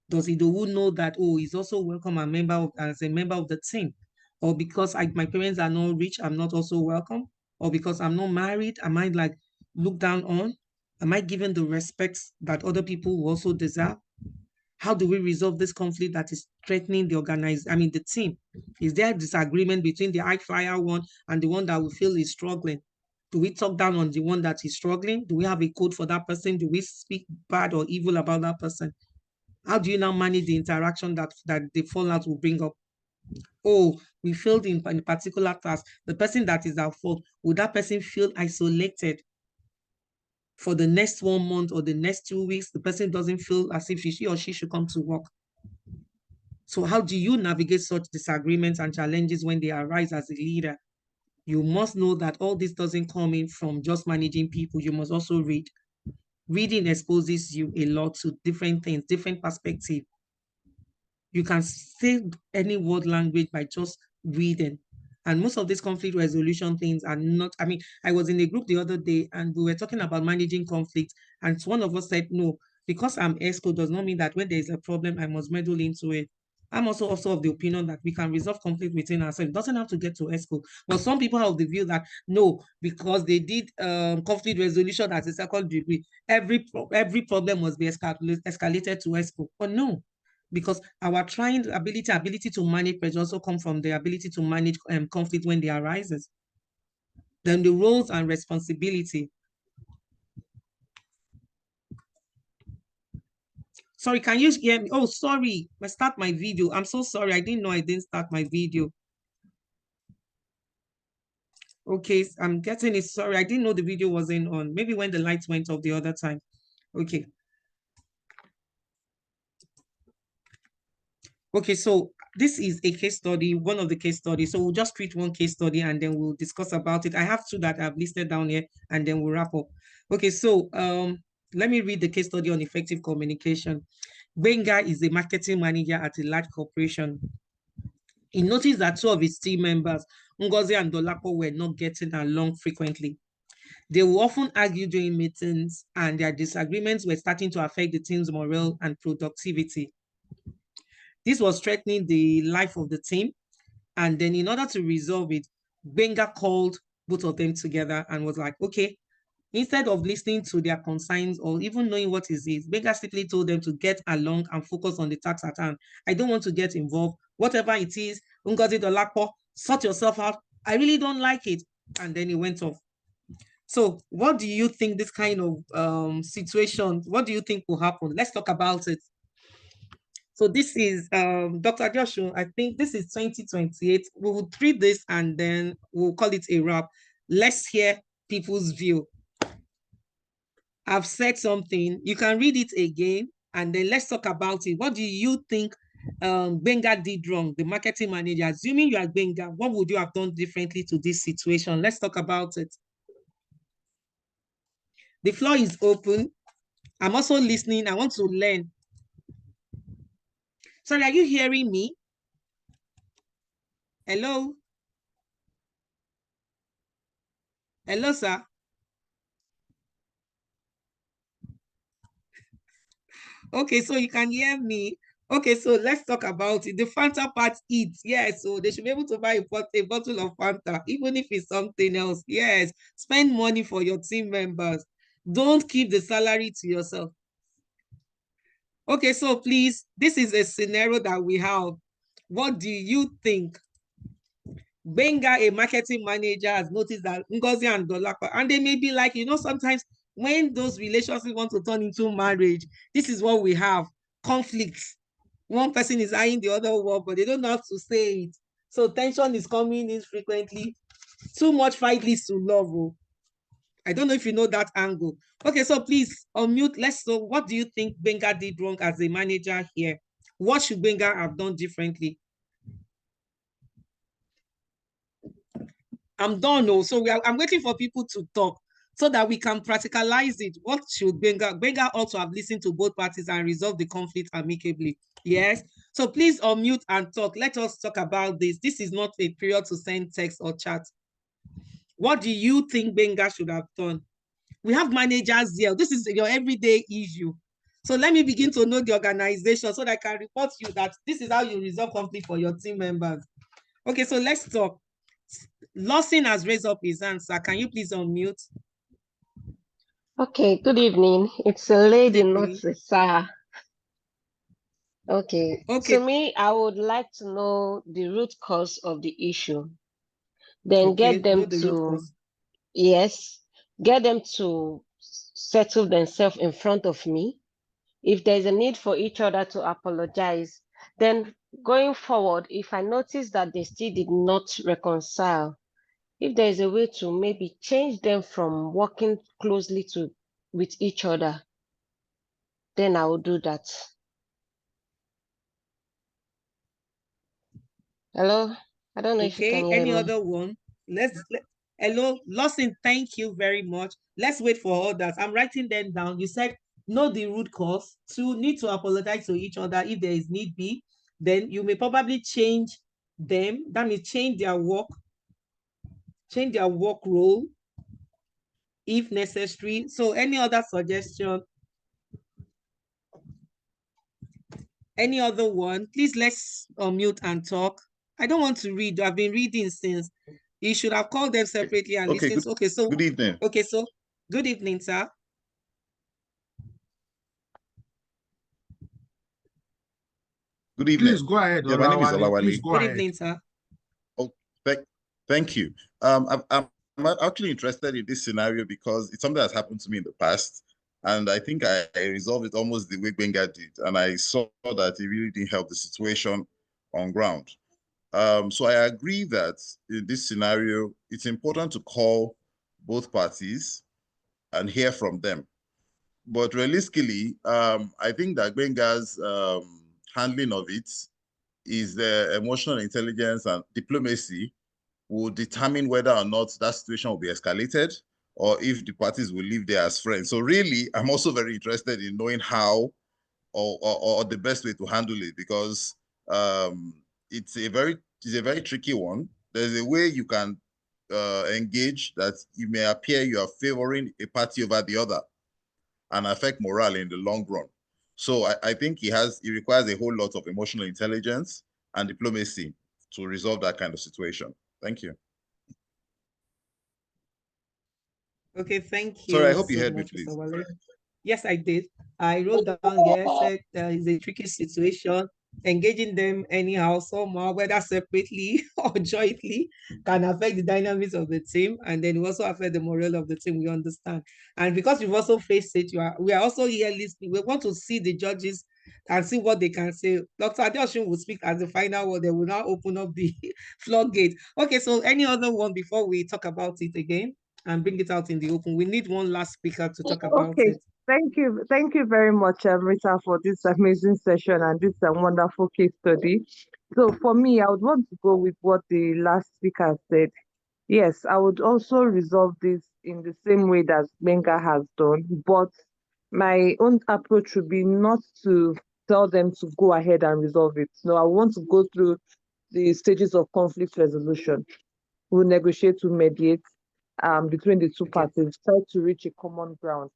S2: Does Idowu know that, oh, he's also welcome as a member of the team? Or because my parents are not rich, I'm not also welcome? Or because I'm not married, am I like looked down on? Am I given the respect that other people also deserve? How do we resolve this conflict that is threatening the team? Is there a disagreement between the high flyer one and the one that we feel is struggling? Do we talk down on the one that is struggling? Do we have a code for that person? Do we speak bad or evil about that person? How do you now manage the interaction that the fallout will bring up? Oh, we failed in a particular task. The person that is at fault, would that person feel isolated for the next 1 month or the next 2 weeks? The person doesn't feel as if she or she should come to work. So how do you navigate such disagreements and challenges when they arise as a leader? You must know that all this doesn't come in from just managing people. You must also read. Reading exposes you a lot to different things, different perspectives. You can say any word language by just reading. And most of these conflict resolution things are not, I was in a group the other day and we were talking about managing conflict. And one of us said, no, because I'm ESCO does not mean that when there is a problem, I must meddle into it. I'm also of the opinion that we can resolve conflict within ourselves. It doesn't have to get to ESCO. But some people have the view that no, because they did conflict resolution as a second degree, every problem must be escalated to ESCO. But no, because our trying ability to manage pressure also come from the ability to manage conflict when they arises. Then the roles and responsibility. Sorry, can you hear me? Oh, sorry, I start my video. I'm so sorry. I didn't know I didn't start my video. Okay, I'm getting it. Sorry, I didn't know the video wasn't on. Maybe when the lights went off the other time. Okay. Okay, so this is a case study, one of the case studies. So we'll just create one case study and then we'll discuss about it. I have two that I've listed down here and then we'll wrap up. Okay, so let me read the case study on effective communication. Benga is a marketing manager at a large corporation. He noticed that two of his team members, Ngozi and Dolapo, were not getting along frequently. They will often argue during meetings and their disagreements were starting to affect the team's morale and productivity. This was threatening the life of the team. And then in order to resolve it, Benga called both of them together and was like, okay, instead of listening to their concerns or even knowing what it is, Benga simply told them to get along and focus on the task at hand. I don't want to get involved. Whatever it is, Ngozi Dolapo, sort yourself out. I really don't like it. And then he went off. So what do you think this kind of situation, what do you think will happen? Let's talk about it. So this is Dr. Joshua. I think this is 2028. We will treat this and then we'll call it a wrap. Let's hear people's view. I've said something. You can read it again and then let's talk about it. What do you think Benga did wrong, the marketing manager? Assuming you are Benga, what would you have done differently to this situation? Let's talk about it. The floor is open. I'm also listening. I want to learn. Sorry, are you hearing me? Hello? Hello, sir. Okay, so you can hear me. Okay, so let's talk about it. The Fanta part eats. Yes, so they should be able to buy a bottle of Fanta, even if it's something else. Yes, spend money for your team members. Don't keep the salary to yourself. Okay, so please, this is a scenario that we have. What do you think? Benga, a marketing manager, has noticed that Ngozi and Dolapo, and they may be like, sometimes when those relationships want to turn into marriage, this is what we have, conflicts. One person is eyeing the other one, but they don't know how to say it. So tension is coming in frequently. Too much fight leads to love. Oh. I don't know if you know that angle. Okay, so please unmute. So what do you think Benga did wrong as a manager here? What should Benga have done differently? I'm done. Oh, so I'm waiting for people to talk. so that we can practicalize it. What should Benga ought to have listened to both parties and resolve the conflict amicably. Yes. So please unmute and talk. Let us talk about this. This is not a period to send text or chat. What do you think Benga should have done? We have managers here. This is your everyday issue. So let me begin to know the organization so that I can report to you that this is how you resolve conflict for your team members. Okay, so let's talk. Lawson has raised up his hand, sir. Can you please unmute?
S3: Okay, good evening. It's a lady,
S2: Good
S3: not
S2: evening.
S3: a sir. Okay,
S2: Okay.
S3: to me, I would like to know the root cause of the issue. Then get them to, yes, get them to settle themselves in front of me. If there's a need for each other to apologize, then going forward, if I notice that they still did not reconcile, if there is a way to maybe change them from working closely with each other, then I will do that. Hello? I don't know if you can hear
S2: Any
S3: me.
S2: other one? Hello, Lawson, thank you very much. Let's wait for others. I'm writing them down. You said know the root cause, to need to apologize to each other if there is need be. Then you may probably change them. That means change their work role if necessary. So any other suggestion? Any other one? Please let's unmute and talk. I don't want to read. I've been reading since. You should have called them separately and
S4: Okay,
S2: listened. Okay, so
S4: good evening.
S2: Okay, so good evening, sir.
S4: Good evening.
S1: Please go ahead.
S4: Yeah, my name is
S1: Olawale.
S4: Olawale.
S1: Please go
S2: Good
S1: ahead.
S2: evening, sir.
S4: Oh, thank you. I'm actually interested in this scenario because it's something that's happened to me in the past, and I think I resolved it almost the way Benga did, and I saw that it really didn't help the situation on ground. So I agree that in this scenario, it's important to call both parties and hear from them. But realistically, I think that Benga's handling of it is the emotional intelligence and diplomacy will determine whether or not that situation will be escalated or if the parties will live there as friends. So really, I'm also very interested in knowing how or the best way to handle it because it's a very tricky one. There's a way you can engage that it may appear you are favoring a party over the other and affect morale in the long run. So I think it requires a whole lot of emotional intelligence and diplomacy to resolve that kind of situation. Thank you.
S2: Okay, thank you.
S4: Sorry, I hope you
S2: so
S4: heard me,
S2: much,
S4: please.
S2: Mr. Wale. Yes, I did. I wrote down here, said it's a tricky situation. Engaging them anyhow, somehow, whether separately or jointly, can affect the dynamics of the team, and then it also affect the morale of the team. We understand, and because we've also faced it, we are also here listening. We want to see the judges and see what they can say. Dr. Adeosun will speak as the final word. They will now open up the floodgate. Okay, so any other one before we talk about it again and bring it out in the open? We need one last speaker to talk about
S5: Okay,
S2: it.
S5: thank you very much, Rita, for this amazing session and this wonderful case study. So for me, I would want to go with what the last speaker said. Yes, I would also resolve this in the same way that Benga has done, but my own approach would be not to tell them to go ahead and resolve it. No, I want to go through the stages of conflict resolution. We'll negotiate, we'll mediate between the two parties, try to reach a common ground,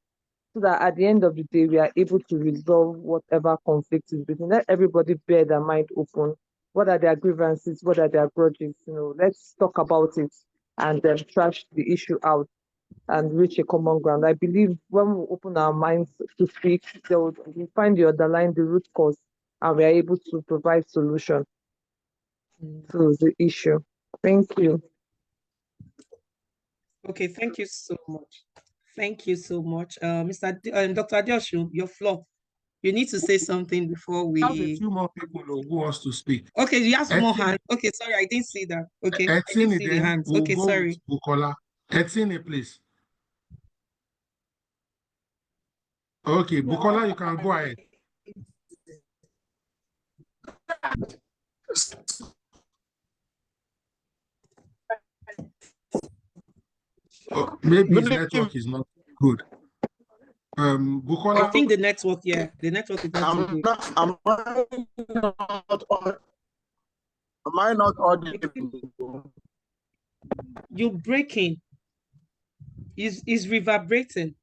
S5: so that at the end of the day, we are able to resolve whatever conflict is between. Let everybody bear their mind open. What are their grievances? What are their grudges? Let's talk about it and then trash the issue out and reach a common ground. I believe when we open our minds to speak, we find the underlying, the root cause, and we are able to provide solution to the issue. Thank you.
S2: Okay, thank you so much. Thank you so much. Dr. Adeosun, your floor. You need to say something before we...
S1: I have a few more people who wants to speak.
S2: Okay, you have more hands. Okay, sorry, I didn't see that. Okay, I didn't see the hands.
S1: We'll
S2: Okay,
S1: go
S2: sorry.
S1: with Bukola. Etienne, please. Okay, Bukola, you can go ahead. Oh, maybe his network is not good. Bukola.
S2: I think the network, yeah, the network is not so good.
S6: Am I not audible?
S2: You're breaking. Is reverberating.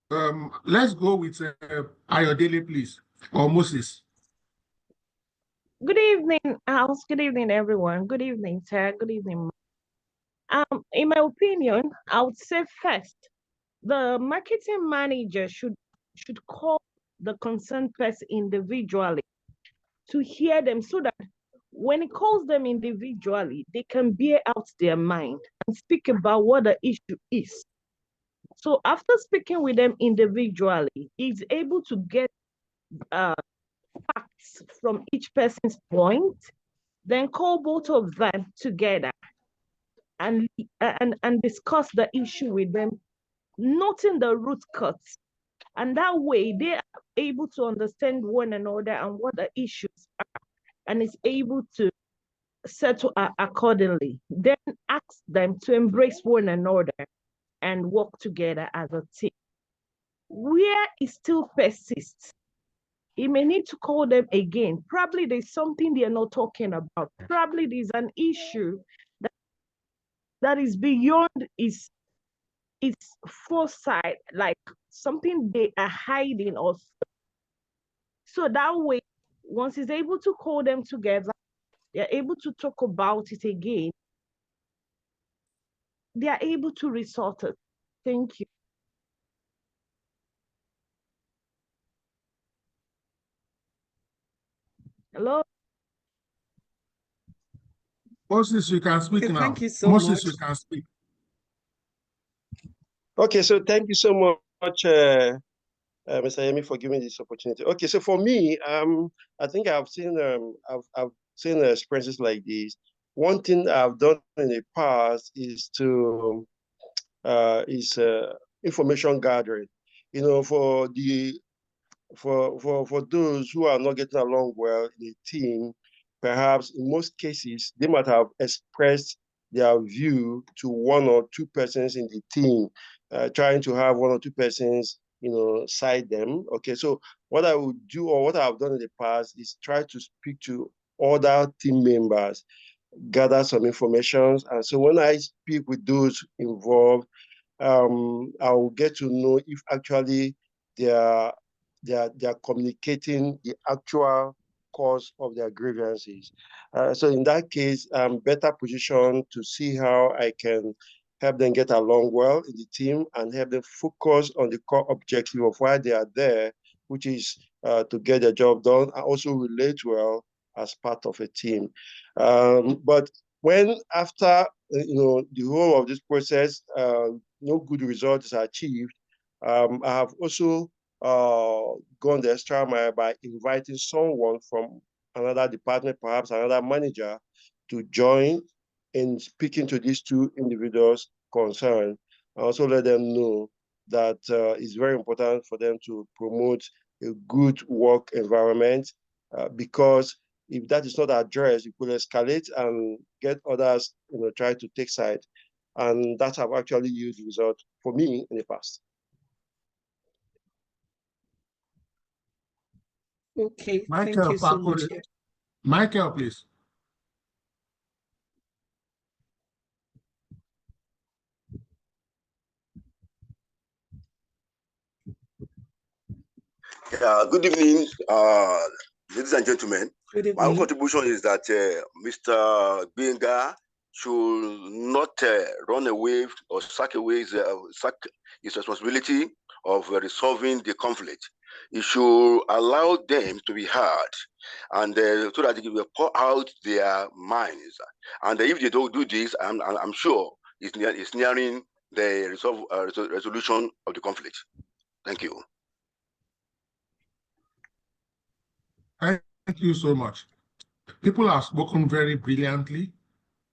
S1: Let's go with Ayodele, please, or Moses.
S7: Good evening, House. Good evening, everyone. Good evening, Tag. Good evening. In my opinion, I would say first, the marketing manager should call the concerned person individually to hear them, so that when he calls them individually, they can bear out their mind and speak about what the issue is. So after speaking with them individually, he's able to get facts from each person's point, then call both of them together and discuss the issue with them, noting the root cause. And that way they are able to understand one another and what the issues are, and is able to settle accordingly. Then ask them to embrace one another and work together as a team. Where it still persists, he may need to call them again. Probably there's something they're not talking about. Probably there's an issue that is beyond his foresight, like something they are hiding or so. That way, once he's able to call them together, they're able to talk about it again. They are able to resort it. Thank you. Hello?
S1: Moses, you can speak now.
S2: Thank you so
S1: Moses,
S2: much.
S1: you can speak.
S8: Okay, so thank you so much, Mr. Yemi, for giving this opportunity. Okay, so for me, I think I've seen experiences like this. One thing I've done in the past is to information gathering. You know, for those who are not getting along well in a team, perhaps in most cases they might have expressed their view to one or two persons in the team, trying to have one or two persons, side them. Okay, so what I would do, or what I've done in the past, is try to speak to other team members, gather some information, and so when I speak with those involved, I will get to know if actually they are communicating the actual cause of their grievances. So in that case, I'm better positioned to see how I can help them get along well in the team and help them focus on the core objective of why they are there, which is to get their job done and also relate well as part of a team. But when after the whole of this process, no good results are achieved, I have also gone the extra mile by inviting someone from another department, perhaps another manager, to join in speaking to these two individuals concerned. I also let them know that it's very important for them to promote a good work environment, because if that is not addressed, it will escalate and get others, try to take side. And that have actually used results for me in the past.
S2: Okay,
S1: Michael,
S2: thank you so much.
S1: Michael, please.
S9: Good evening, ladies and gentlemen.
S2: Good evening.
S9: My contribution is that Mr. Gbenga should not run away or sack his responsibility of resolving the conflict. He should allow them to be heard, and so that they will pour out their minds. And if they don't do this, I'm sure it's nearing the resolution of the conflict. Thank you.
S1: Thank you so much. People have spoken very brilliantly.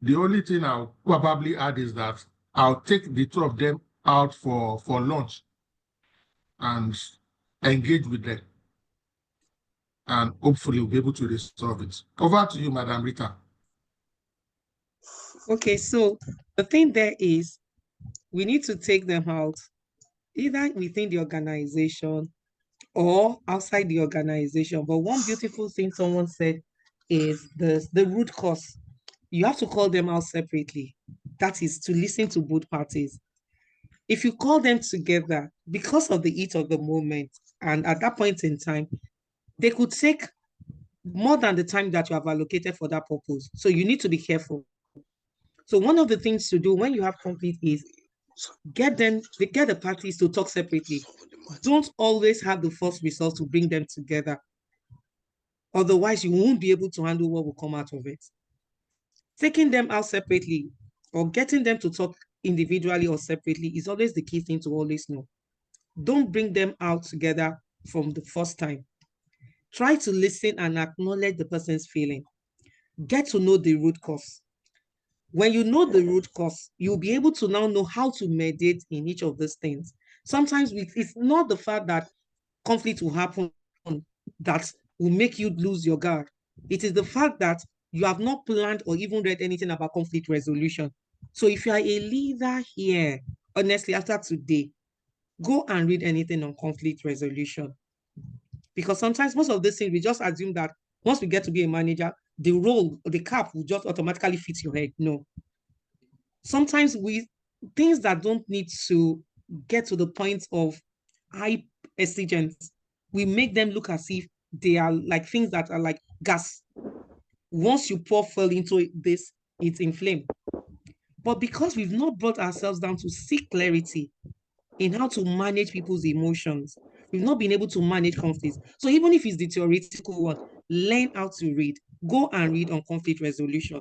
S1: The only thing I'll probably add is that I'll take the two of them out for lunch and engage with them. And hopefully we'll be able to resolve it. Over to you, Madam Rita.
S2: Okay, so The thing there is we need to take them out either within the organization or outside the organization. But one beautiful thing someone said is the root cause. You have to call them out separately. That is to listen to both parties. If you call them together because of the heat of the moment, and at that point in time, they could take more than the time that you have allocated for that purpose. So you need to be careful. So one of the things to do when you have conflict is get the parties to talk separately. Don't always have the first result to bring them together. Otherwise, you won't be able to handle what will come out of it. Taking them out separately or getting them to talk individually or separately is always the key thing to always know. Don't bring them out together from the first time. Try to listen and acknowledge the person's feeling. Get to know the root cause. When you know the root cause, you'll be able to now know how to mediate in each of these things. Sometimes it's not the fact that conflict will happen that will make you lose your guard. It is the fact that you have not planned or even read anything about conflict resolution. So if you are a leader here, honestly, after today, go and read anything on conflict resolution. Because sometimes most of these things, we just assume that once we get to be a manager, the role, the cap will just automatically fit your head. No. Sometimes things that don't need to get to the point of high exigence, we make them look as if they are like things that are like gas. Once you pour fuel into this, it's inflamed. But because we've not brought ourselves down to seek clarity in how to manage people's emotions, we've not been able to manage conflicts. So even if it's the theoretical one, learn how to read. Go and read on conflict resolution.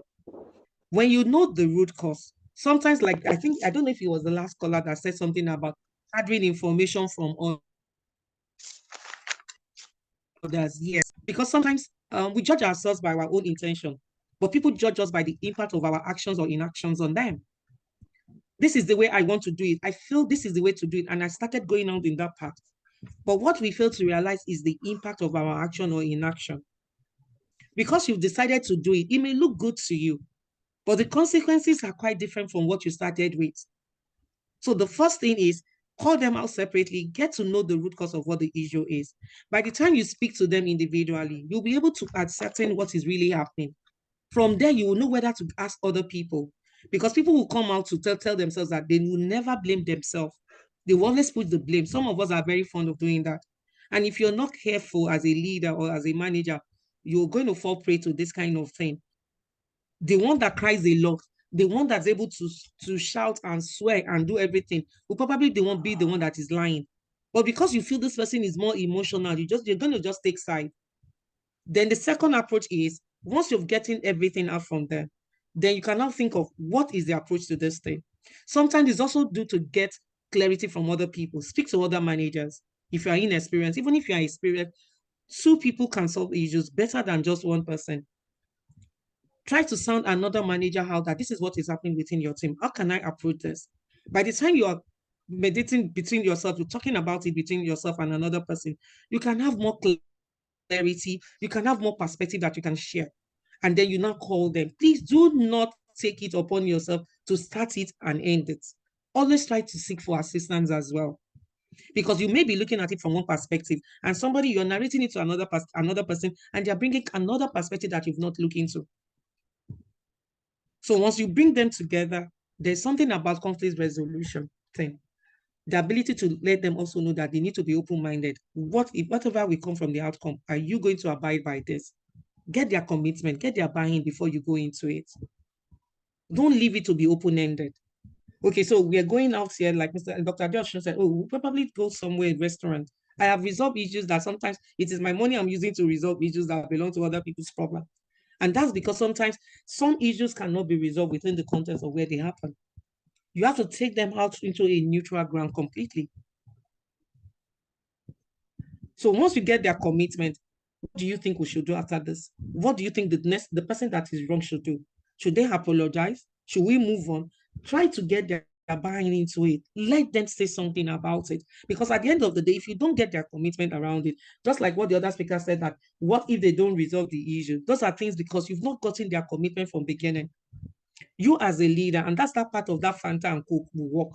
S2: When you know the root cause, sometimes, like I don't know if it was the last caller that said something about gathering information from others. Yes, because sometimes we judge ourselves by our own intention, but people judge us by the impact of our actions or inactions on them. This is the way I want to do it. I feel this is the way to do it. And I started going out in that path. But what we fail to realize is the impact of our action or inaction. Because you've decided to do it, it may look good to you, but the consequences are quite different from what you started with. So the first thing is call them out separately, get to know the root cause of what the issue is. By the time you speak to them individually, you'll be able to ascertain what is really happening. From there, you will know whether to ask other people, because people will come out to tell themselves that they will never blame themselves. They will always put the blame. Some of us are very fond of doing that. And if you're not careful as a leader or as a manager, you're going to fall prey to this kind of thing. The one that cries a lot, the one that's able to shout and swear and do everything will probably be the one that is lying. But because you feel this person is more emotional, you're going to just take side. Then the second approach is, once you've gotten everything out from them, then you can now think of what is the approach to this thing. Sometimes it's also due to get clarity from other people. Speak to other managers. If you are inexperienced, even if you are experienced, 2 people can solve issues better than just one person. Try to sound another manager out that this is what is happening within your team. How can I approach this? By the time you are meditating between yourself, you're talking about it between yourself and another person, you can have more clarity, you can have more perspective that you can share. And then you now call them. Please do not take it upon yourself to start it and end it. Always try to seek for assistance as well. Because you may be looking at it from one perspective, and somebody, you're narrating it to another person, and they're bringing another perspective that you've not looked into. So once you bring them together, there's something about conflict resolution thing. The ability to let them also know that they need to be open-minded. Whatever will come from the outcome, are you going to abide by this? Get their commitment, get their buy-in before you go into it. Don't leave it to be open-ended. Okay, so we are going out here, like Dr. Josh said, we'll probably go somewhere, restaurant. I have resolved issues that sometimes it is my money I'm using to resolve issues that belong to other people's problem. And that's because sometimes some issues cannot be resolved within the context of where they happen. You have to take them out into a neutral ground completely. So once you get their commitment, what do you think we should do after this? What do you think the person that is wrong should do? Should they apologize? Should we move on? Try to get their buying into it. Let them say something about it. Because at the end of the day, if you don't get their commitment around it, just like what the other speaker said, that what if they don't resolve the issue? Those are things because you've not gotten their commitment from beginning. You as a leader, and that's that part of that Fanta and Coke will work.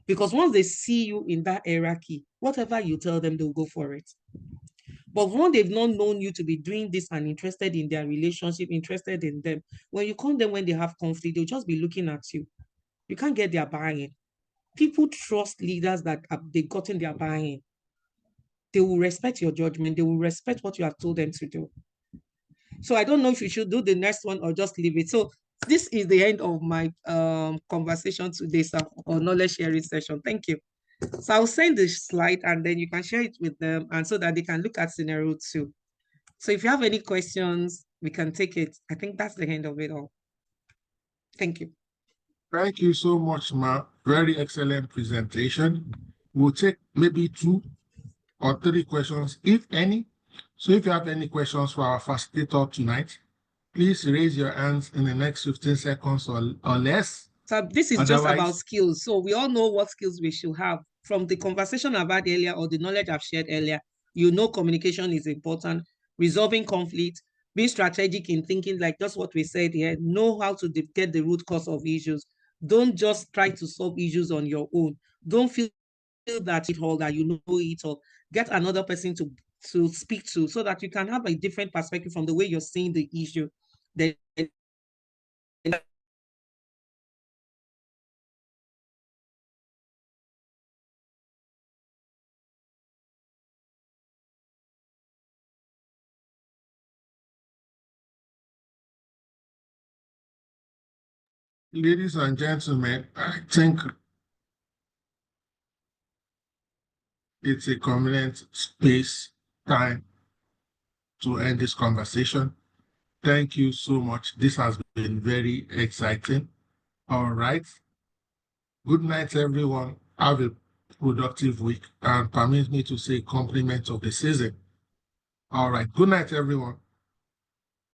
S2: Because once they see you in that hierarchy, whatever you tell them, they'll go for it. But once they've not known you to be doing this and interested in their relationship, interested in them, when you call them when they have conflict, they'll just be looking at you. You can't get their buy-in. People trust leaders that they've gotten their buy-in. They will respect your judgment. They will respect what you have told them to do. So I don't know if you should do the next one or just leave it. So this is the end of my conversation today, sir, or knowledge sharing session. Thank you. So I'll send the slide and then you can share it with them, and so that they can look at scenario 2. So if you have any questions, we can take it. I think that's the end of it all. Thank you.
S1: Thank you so much, Ma. Very excellent presentation. We'll take maybe 2 or 3 questions, if any. So if you have any questions for our facilitator tonight, please raise your hands in the next 15 seconds or less.
S2: So this is just about skills. So we all know what skills we should have. From the conversation I've had earlier or the knowledge I've shared earlier, you know communication is important, resolving conflict, being strategic in thinking, like just what we said here, know how to get the root cause of issues. Don't just try to solve issues on your own. Don't feel that you know it all. Get another person to speak to so that you can have a different perspective from the way you're seeing the issue. Then
S1: ladies and gentlemen, I think it's a convenient space, time to end this conversation. Thank you so much. This has been very exciting. All right. Good night, everyone. Have a productive week, and permit me to say compliment of the season. All right. Good night, everyone.